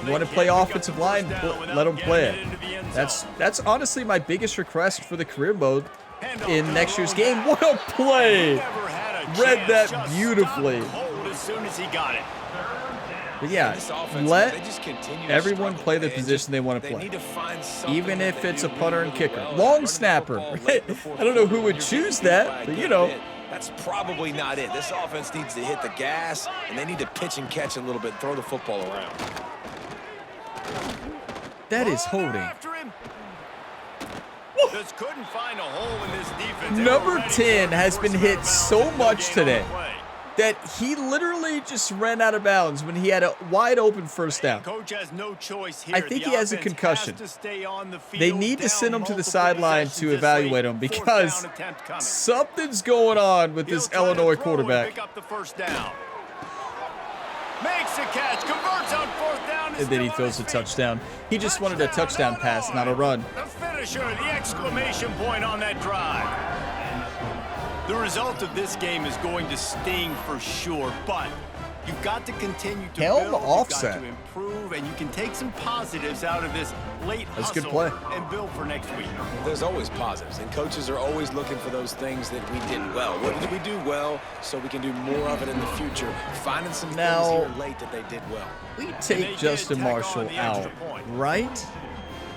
You want to play offensive line, let them play it. That's honestly my biggest request for the career mode in next year's game. What a play! Read that beautifully. As soon as he got it. But yeah, let everyone play the position they want to play, even if it's a punter and kicker. Long snapper. I don't know who would choose that, but you know. That's probably not it. This offense needs to hit the gas, and they need to pitch and catch a little bit, throw the football around. That is holding. Just couldn't find a hole in this defense. Number 10 has been hit so much today that he literally just ran out of bounds when he had a wide open first down. Coach has no choice here. I think he has a concussion. They need to send him to the sideline to evaluate him because something's going on with this Illinois quarterback. Pick up the first down. Makes a catch, converts on fourth down. And then he throws a touchdown. He just wanted a touchdown pass, not a run. The finisher, the exclamation point on that drive. The result of this game is going to sting for sure, but you've got to continue to Helm build, offset. you've got to improve, and you can take some positives out of this late That's hustle good play. and build for next week. There's always positives, and coaches are always looking for those things that we did well. What did we do well so we can do more of it in the future? Finding some things here late that they did well. We take Justin Marshall out, right?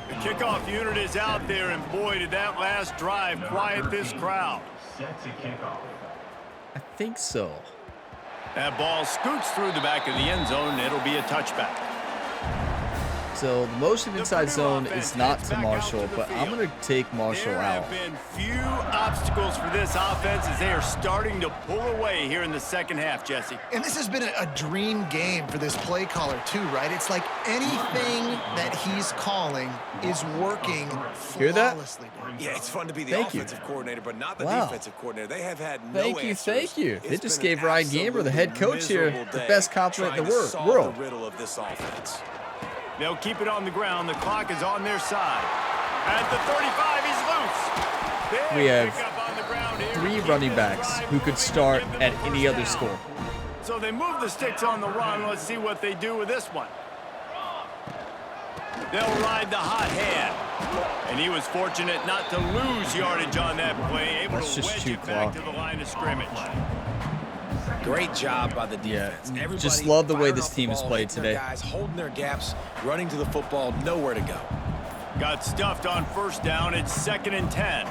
The kickoff unit is out there, and boy, did that last drive quiet this crowd. I think so. That ball scoots through the back of the end zone, and it'll be a touchback. So the motion inside zone is not to Marshall, but I'm going to take Marshall out. There have been few obstacles for this offense as they are starting to pull away here in the second half, Jesse. And this has been a dream game for this play caller too, right? It's like anything that he's calling is working flawlessly. Yeah, it's fun to be the offensive coordinator, but not the defensive coordinator. They have had no answers. Thank you. They just gave Ryan Gamer, the head coach here, the best compliment in the world. The riddle of this offense. They'll keep it on the ground. The clock is on their side. At the 35, he's loose. We have 3 running backs who could start at any other school. So they move the sticks on the run. Let's see what they do with this one. They'll ride the hot hand. And he was fortunate not to lose yardage on that play. Able to wedge it back to the line of scrimmage. Great job by the defense. Yeah, just love the way this team has played today. Guys holding their gaps, running to the football, nowhere to go. Got stuffed on first down. It's 2nd and 10.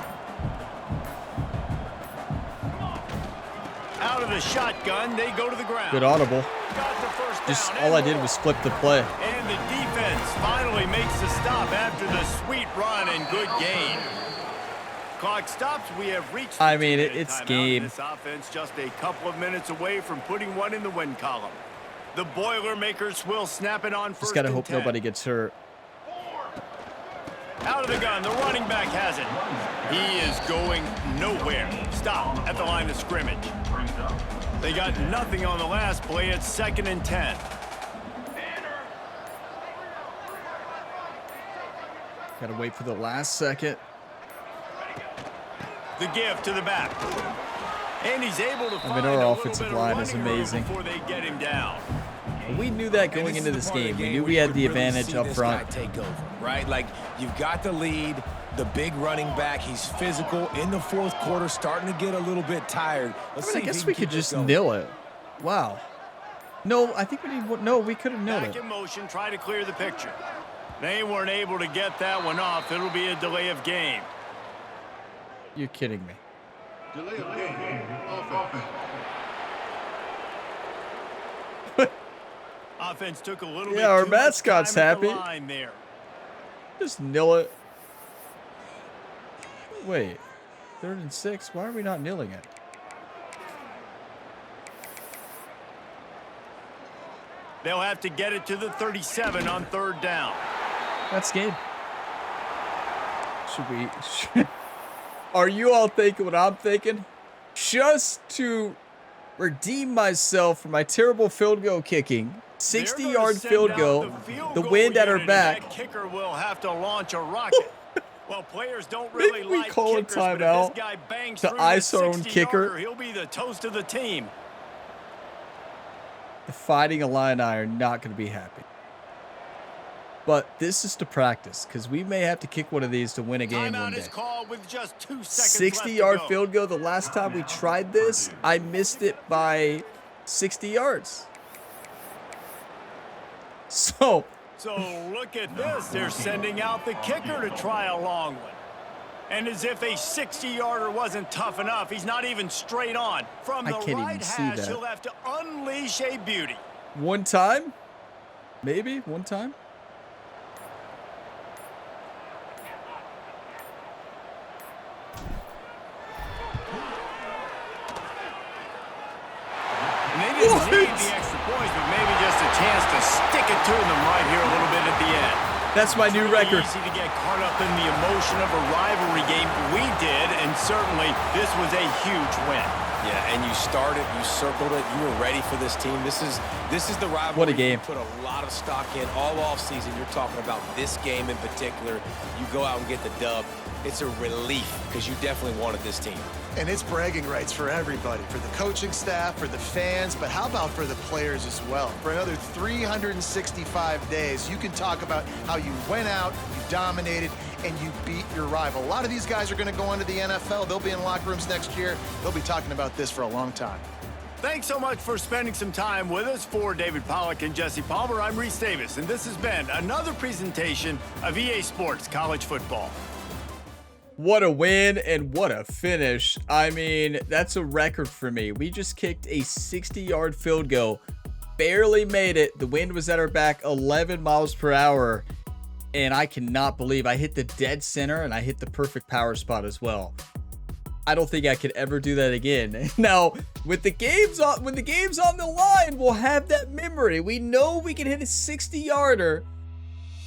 Out of the shotgun, they go to the ground. Good audible. Got the first down. Just all I did was flip the play. And the defense finally makes the stop after the sweet run and good gain. Clock stops. We have reached. I mean, it's game. This offense just a couple of minutes away from putting one in the win column. The Boilermakers will snap it on first. Just gotta hope nobody gets hurt. Out of the gun, the running back has it. He is going nowhere. Stop at the line of scrimmage. They got nothing on the last play. It's 2nd and 10. Gotta wait for the last second. The give to the back. And he's able to find our offensive line is amazing. before they get him down. We knew that going into this game. We knew we had the advantage up front. Take over, right? Like, you've got the lead, the big running back. He's physical in the fourth quarter, starting to get a little bit tired. I guess we could just nil it. Wow. No, I think we need. No, we could have nilled it. Back in motion, try to clear the picture. They weren't able to get that one off. It'll be a delay of game. You're kidding me. Delay of game. Offense. Offense took a little bit. Yeah, our too much mascot's time at the happy. line there. Just nil it. Wait, 3rd and 6. Why are we not nilling it? They'll have to get it to the 37 on 3rd down. That's game. Should we? Are you all thinking what I'm thinking? Just to redeem myself for my terrible field goal kicking, 60-yard field goal, the wind at our back. That kicker will have to launch a rocket. Well, players don't really Maybe we like call a kickers, but if timeout this guy bangs to through ice the our own 60-yarder, kicker. he'll be the toast of the team. The Fighting Illini are not going to be happy. But this is to practice, because we may have to kick one of these to win a game one day. 60-yard field goal. The last time we tried this, I missed it by 60 yards. So look at this. They're sending out the kicker to try a long one. And as if a 60-yarder wasn't tough enough, he's not even straight on. From the right hash, he'll have to unleash a beauty. One time? Maybe one time? turn them right here a little bit at the end. That's my new record. It's easy to get caught up in the emotion of a rivalry game. We did, and certainly this was a huge win. Yeah, and you started, you circled it, you were ready for this team. This is the rivalry. What a game. You put a lot of stock in all offseason. You're talking about this game in particular. You go out and get the dub. It's a relief because you definitely wanted this team. And it's bragging rights for everybody, for the coaching staff, for the fans, but how about for the players as well? For another 365 days, you can talk about how you went out, you dominated, and you beat your rival. A lot of these guys are going to go into the NFL. They'll be in locker rooms next year. They'll be talking about this for a long time. Thanks so much for spending some time with us. For David Pollack and Jesse Palmer, I'm Reese Davis, and this has been another presentation of EA Sports College Football. What a win and what a finish. I mean, that's a record for me. We just kicked a 60-yard field goal. Barely made it. The wind was at our back 11 miles per hour. And I cannot believe I hit the dead center and I hit the perfect power spot as well. I don't think I could ever do that again. Now, with the games on, when the game's on the line, we'll have that memory. We know we can hit a 60-yarder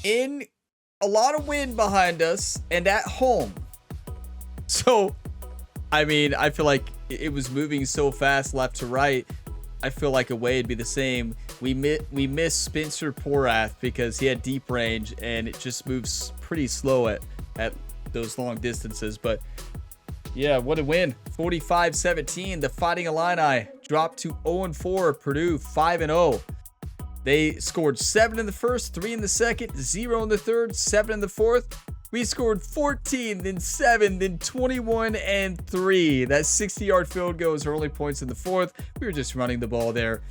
in a lot of wind behind us and at home. So, I mean, I feel like it was moving so fast left to right. I feel like away it'd be the same. We missed Spencer Porath because he had deep range and it just moves pretty slow at those long distances. But yeah, what a win. 45-17. The Fighting Illini dropped to 0-4. Purdue 5-0. They scored 7 in the first, 3 in the second, 0 in the third, 7 in the fourth. We scored 14, then 7, then 21 and 3. That 60-yard field goal is our only points in the fourth. We were just running the ball there.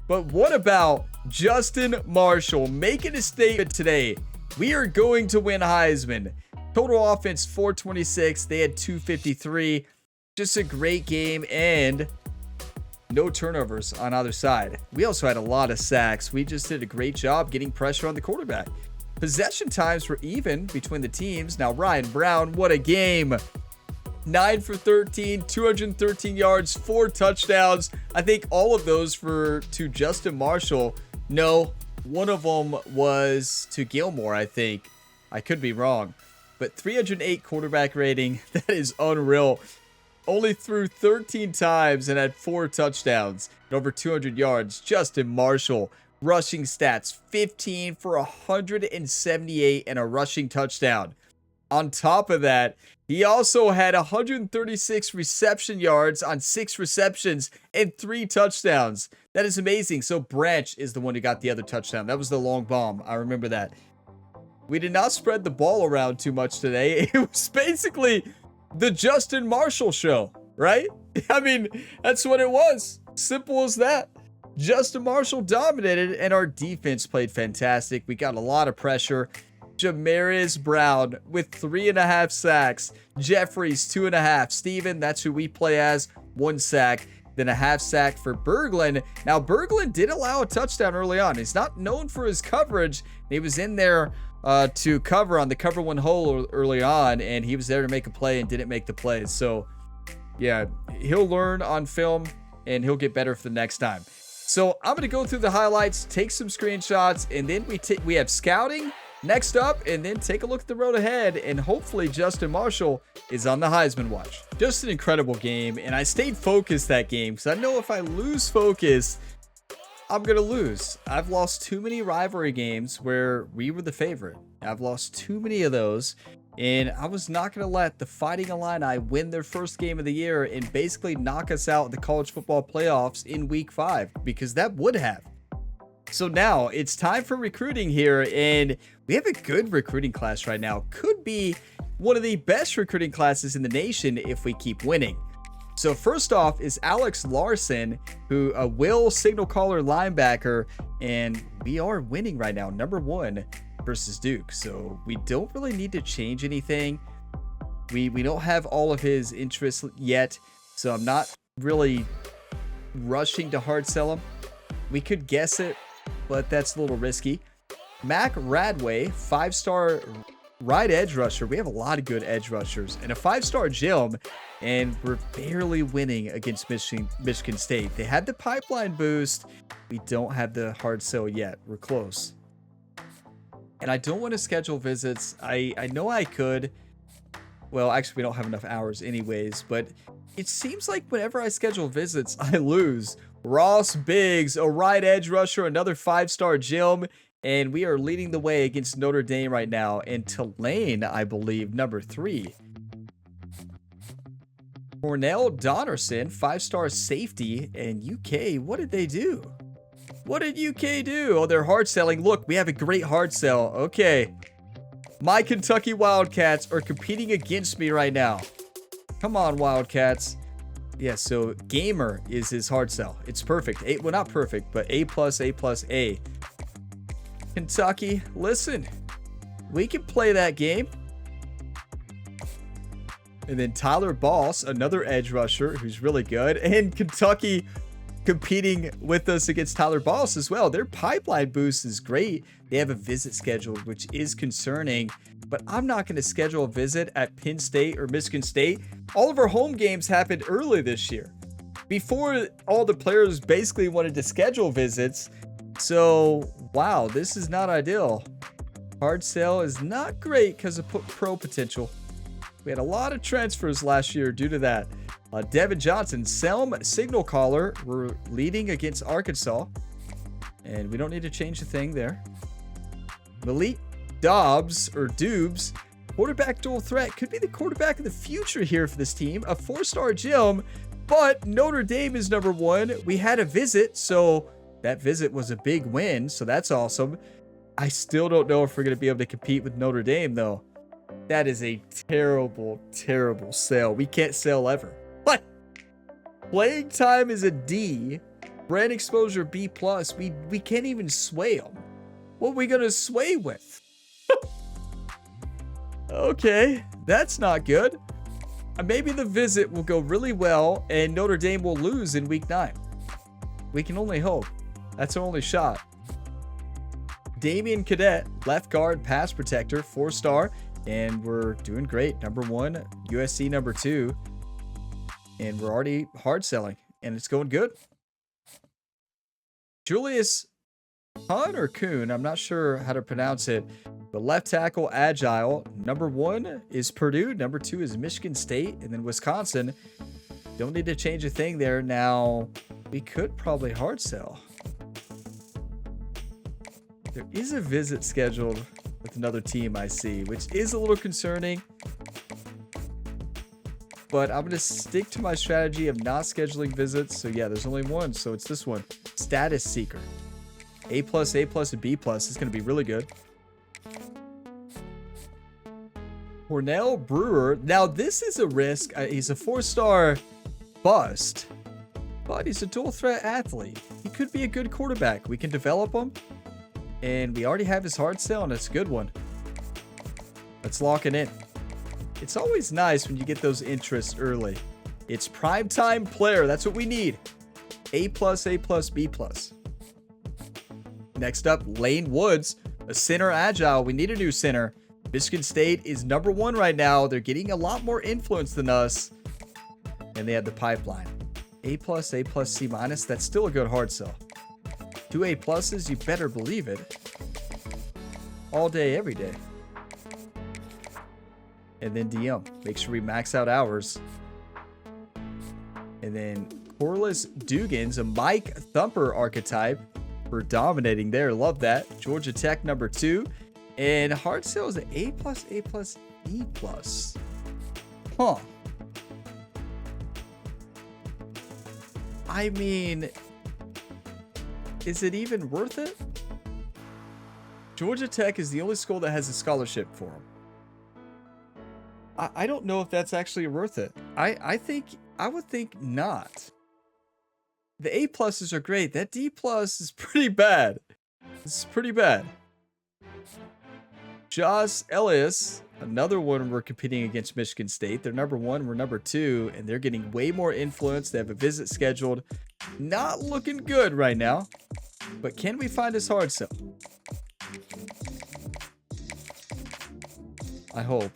But what about Justin Marshall making a statement today? We are going to win Heisman. Total offense 426. They had 253. Just a great game and no turnovers on either side. We also had a lot of sacks. We just did a great job getting pressure on the quarterback. Possession times were even between the teams. Now, Ryan Brown, what a game. 9 for 13, 213 yards, 4 touchdowns. I think all of those to Justin Marshall. No, one of them was to Gilmore, I think. I could be wrong. But 308 quarterback rating, that is unreal. Only threw 13 times and had 4 touchdowns and over 200 yards. Justin Marshall. Rushing stats, 15 for 178 and a rushing touchdown. On top of that, he also had 136 reception yards on 6 receptions and 3 touchdowns. That is amazing. So Branch is the one who got the other touchdown. That was the long bomb. I remember that. We did not spread the ball around too much today. It was basically the Justin Marshall show, right? I mean, that's what it was. Simple as that. Justin Marshall dominated, and our defense played fantastic. We got a lot of pressure. Jamarius Brown with 3.5 sacks. Jeffries 2.5. Steven, that's who we play as, 1 sack. Then a half sack for Berglund. Now, Berglund did allow a touchdown early on. He's not known for his coverage. He was in there to cover on the cover 1 hole early on, and he was there to make a play and didn't make the play. So, yeah, he'll learn on film, and he'll get better for the next time. So I'm going to go through the highlights, take some screenshots, and then we have scouting next up, and then take a look at the road ahead, and hopefully Justin Marshall is on the Heisman watch. Just an incredible game, and I stayed focused that game because I know if I lose focus, I'm going to lose. I've lost too many rivalry games where we were the favorite. I've lost too many of those, and I was not going to let the Fighting Illini win their first game of the year and basically knock us out of the college football playoffs in week 5, because that would have. So now it's time for recruiting here, and we have a good recruiting class right now. Could be one of the best recruiting classes in the nation if we keep winning. So first off is Alex Larson, who a will signal caller linebacker, and we are winning right now, number 1 versus Duke. So we don't really need to change anything. We don't have all of his interests yet, so I'm not really rushing to hard sell him. We could guess it, but that's a little risky. Mac Radway, 5-star right edge rusher. We have a lot of good edge rushers and a 5-star gym, and we're barely winning against Michigan State. They had the pipeline boost. We don't have the hard sell yet. We're close. And I don't want to schedule visits. I know I could. Well, actually, we don't have enough hours anyways, but it seems like whenever I schedule visits, I lose. Ross Biggs, a right edge rusher, another 5-star gem, and we are leading the way against Notre Dame right now. And Tulane, I believe, number 3. Cornell Donnerson, 5-star safety, and UK, what did they do? What did UK do? Oh, they're hard selling. Look, we have a great hard sell. Okay. My Kentucky Wildcats are competing against me right now. Come on, Wildcats. Yeah, so Gamer is his hard sell. It's perfect. Well, not perfect, but A+, A+, A. Kentucky, listen. We can play that game. And then Tyler Boss, another edge rusher who's really good. And Kentucky competing with us against Tyler Boss as well. Their pipeline boost is great. They have a visit scheduled, which is concerning. But I'm not going to schedule a visit at Penn State or Michigan State. All of our home games happened early this year, before all the players basically wanted to schedule visits. So, wow, this is not ideal. Hard sell is not great because of pro potential. We had a lot of transfers last year due to that. Devin Johnson, Selm signal caller. We're leading against Arkansas. And we don't need to change a thing there. Malik Dobbs, or Doobs, quarterback dual threat. Could be the quarterback of the future here for this team. A 4-star gem, but Notre Dame is number 1. We had a visit, so that visit was a big win, so that's awesome. I still don't know if we're going to be able to compete with Notre Dame, though. That is a terrible, terrible sale. We can't sell ever. What? Playing time is a D. Brand exposure B+. We can't even sway them. What are we going to sway with? Okay, that's not good. Maybe the visit will go really well and Notre Dame will lose in week 9. We can only hope. That's our only shot. Damian Cadet, left guard, pass protector, 4-star. And we're doing great. Number 1, USC number 2. And we're already hard selling. And it's going good. Julius Kuhn or Kuhn, I'm not sure how to pronounce it. But left tackle, agile. Number 1 is Purdue. Number 2 is Michigan State. And then Wisconsin. Don't need to change a thing there. Now, we could probably hard sell. There is a visit scheduled with another team I see, which is a little concerning. But I'm going to stick to my strategy of not scheduling visits. So yeah, there's only one. So it's this one. Status Seeker. A+, A+, and B+. Is going to be really good. Cornell Brewer. Now, this is a risk. He's a 4-star bust. But he's a dual threat athlete. He could be a good quarterback. We can develop him. And we already have his hard sell, and it's a good one. Let's lock it in. It's always nice when you get those interests early. It's primetime player. That's what we need. A+, A+, B+. Next up, Lane Woods, a center agile. We need a new center. Michigan State is number 1 right now. They're getting a lot more influence than us. And they have the pipeline. A+, A+, C-. That's still a good hard sell. 2 A+, you better believe it. All day, every day. And then DM. Make sure we max out hours. And then Corliss Dugans, a Mike Thumper archetype. We're dominating there. Love that. Georgia Tech number 2. And hard sell is an A+, A+, B+. Huh. I mean, is it even worth it? Georgia Tech is the only school that has a scholarship for him. I don't know if that's actually worth it. I would think not. The A+s are great. That D+ is pretty bad. It's pretty bad. Josh Elias, another one we're competing against Michigan State. They're number 1, we're number 2, and they're getting way more influence. They have a visit scheduled. Not looking good right now. But can we find his hard sell? I hope.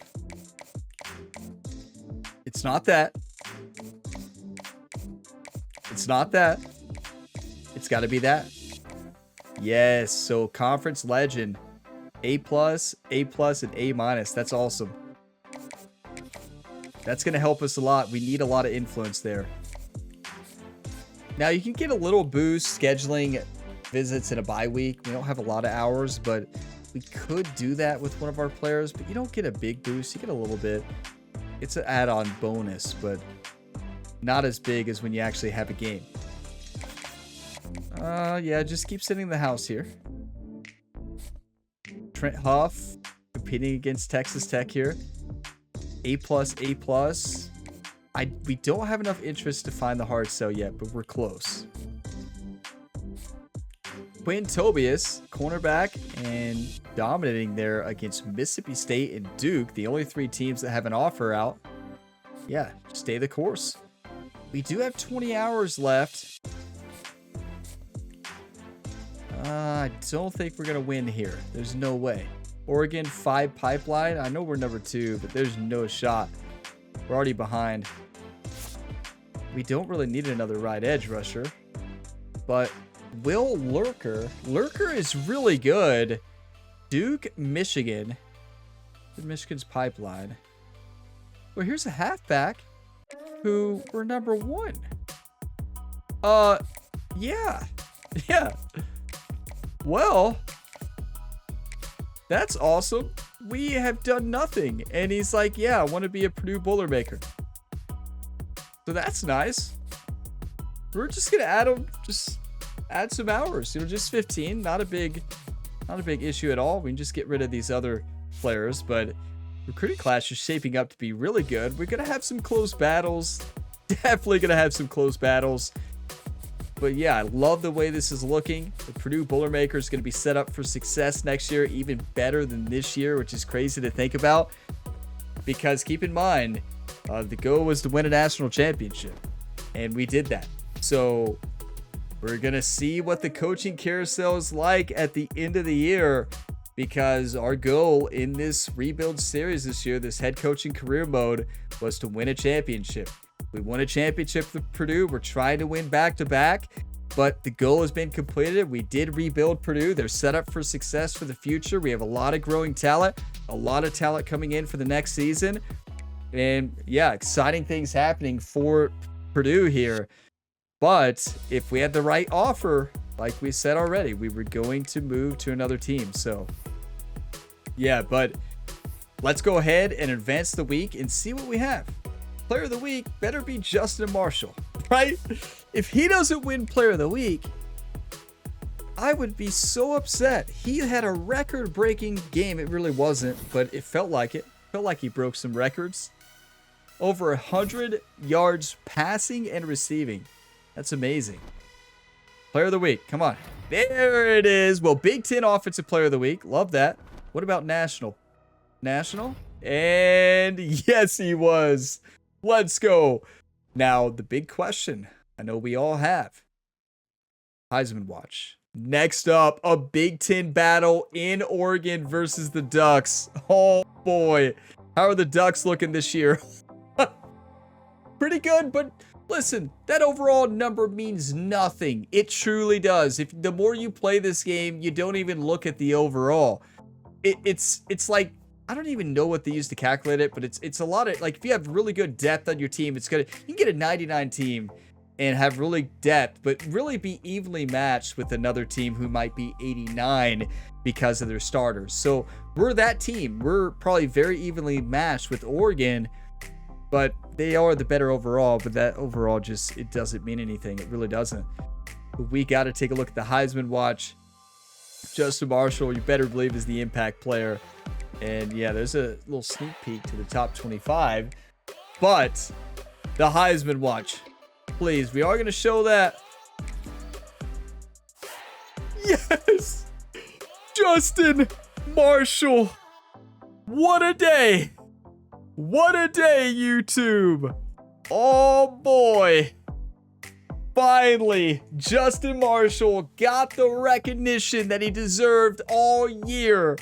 It's not that. It's not that. It's got to be that. Yes, so conference legend. A+, and A-. That's awesome. That's going to help us a lot. We need a lot of influence there. Now, you can get a little boost scheduling visits in a bye week. We don't have a lot of hours, but we could do that with one of our players, but you don't get a big boost. You get a little bit. It's an add-on bonus, but not as big as when you actually have a game. Yeah, just keep sitting in the house here. Trent Huff competing against Texas Tech here. A+, A+. We don't have enough interest to find the hard sell yet, but we're close. Quinn Tobias, cornerback, and dominating there against Mississippi State and Duke, the only 3 teams that have an offer out. Yeah, stay the course. We do have 20 hours left. I don't think we're going to win here. There's no way. Oregon 5 pipeline. I know we're number 2, but there's no shot. We're already behind. We don't really need another right edge rusher. But Will Lurker. Lurker is really good. Duke, Michigan. Michigan's pipeline. Well, here's a halfback who we're number 1. Yeah. Yeah. Well, that's awesome. We have done nothing. And he's like, yeah, I want to be a Purdue Boilermaker. So that's nice. We're just going to add him, just add some hours, just 15. Not a big issue at all. We can just get rid of these other players, but recruiting class is shaping up to be really good. We're going to have some close battles. Definitely going to have some close battles. But yeah, I love the way this is looking. The Purdue Boilermaker is going to be set up for success next year, even better than this year, which is crazy to think about. Because keep in mind, the goal was to win a national championship, and we did that. So we're going to see what the coaching carousel is like at the end of the year, because our goal in this rebuild series this year, this head coaching career mode, was to win a championship. We won a championship with Purdue. We're trying to win back-to-back, but the goal has been completed. We did rebuild Purdue. They're set up for success for the future. We have a lot of growing talent, a lot of talent coming in for the next season. And yeah, exciting things happening for Purdue here. But if we had the right offer, like we said already, we were going to move to another team. So yeah, but let's go ahead and advance the week and see what we have. Player of the week better be Justin Marshall, right? If he doesn't win Player of the Week, I would be so upset. He had a record-breaking game. It really wasn't, but it felt like it. Felt like he broke some records. Over 100 yards passing and receiving. That's amazing. Player of the Week, come on. There it is. Well, Big Ten Offensive Player of the Week. Love that. What about National? National? And yes, he was. Let's go. Now, the big question I know we all have. Heisman watch. Next up, a Big Ten battle in Oregon versus the Ducks. Oh, boy. How are the Ducks looking this year? Pretty good, but listen, that overall number means nothing. It truly does. If the more you play this game, you don't even look at the overall. It's like, I don't even know what they use to calculate it, but it's a lot of, like, if you have really good depth on your team, you can get a 99 team and have really depth, but really be evenly matched with another team who might be 89 because of their starters. So we're that team. We're probably very evenly matched with Oregon, but they are the better overall, but that overall just, it doesn't mean anything. It really doesn't. But we got to take a look at the Heisman watch. Justin Marshall, you better believe, is the impact player. And yeah, there's a little sneak peek to the top 25. But the Heisman watch. Please, we are going to show that. Yes! Justin Marshall. What a day. What a day, YouTube. Oh, boy. Finally, Justin Marshall got the recognition that he deserved all year.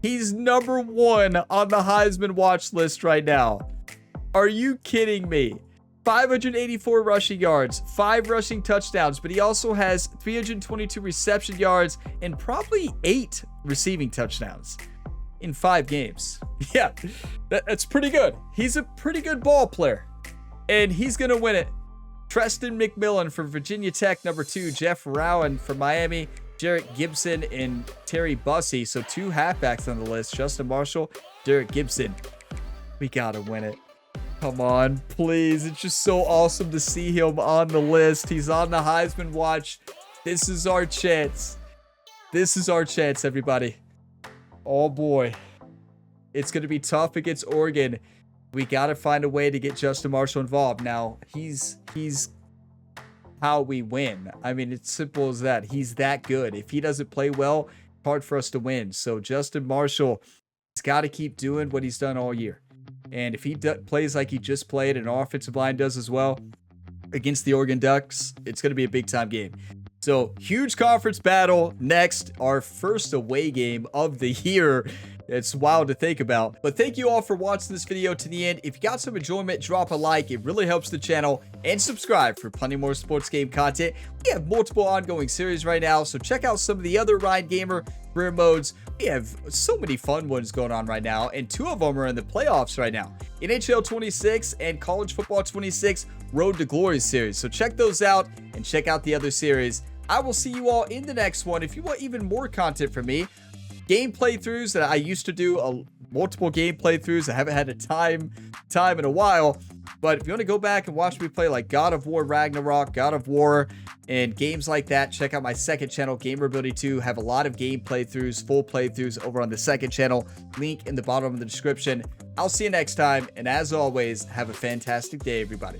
He's number 1 on the Heisman watch list right now. Are you kidding me? 584 rushing yards, 5 rushing touchdowns, but he also has 322 reception yards and probably 8 receiving touchdowns. in 5 games. Yeah, that's pretty good. He's a pretty good ball player, and he's going to win it. Treston McMillan from Virginia Tech, number 2. Jeff Rowan from Miami. Jarrett Gibson and Terry Bussey. So 2 halfbacks on the list. Justin Marshall, Derek Gibson. We got to win it. Come on, please. It's just so awesome to see him on the list. He's on the Heisman watch. This is our chance. This is our chance, everybody. Oh, boy. It's going to be tough against Oregon. We got to find a way to get Justin Marshall involved. Now, he's how we win. I mean, it's simple as that. He's that good. If he doesn't play well, it's hard for us to win. So Justin Marshall, he's got to keep doing what he's done all year. And if he plays like he just played and our offensive line does as well against the Oregon Ducks, it's going to be a big-time game. So, huge conference battle next, our first away game of the year. It's wild to think about. But thank you all for watching this video to the end. If you got some enjoyment, drop a like. It really helps the channel. And subscribe for plenty more sports game content. We have multiple ongoing series right now, so check out some of the other Ryan Gamer career modes. We have so many fun ones going on right now, and 2 of them are in the playoffs right now. NHL 26 and College Football 26 Road to Glory series. So check those out and check out the other series. I will see you all in the next one. If you want even more content from me, game playthroughs that I used to do, multiple game playthroughs. I haven't had a time in a while. But if you want to go back and watch me play like God of War Ragnarok, God of War, and games like that, check out my second channel, Gamerability 2. Have a lot of game playthroughs, full playthroughs over on the second channel. Link in the bottom of the description. I'll see you next time. And as always, have a fantastic day, everybody.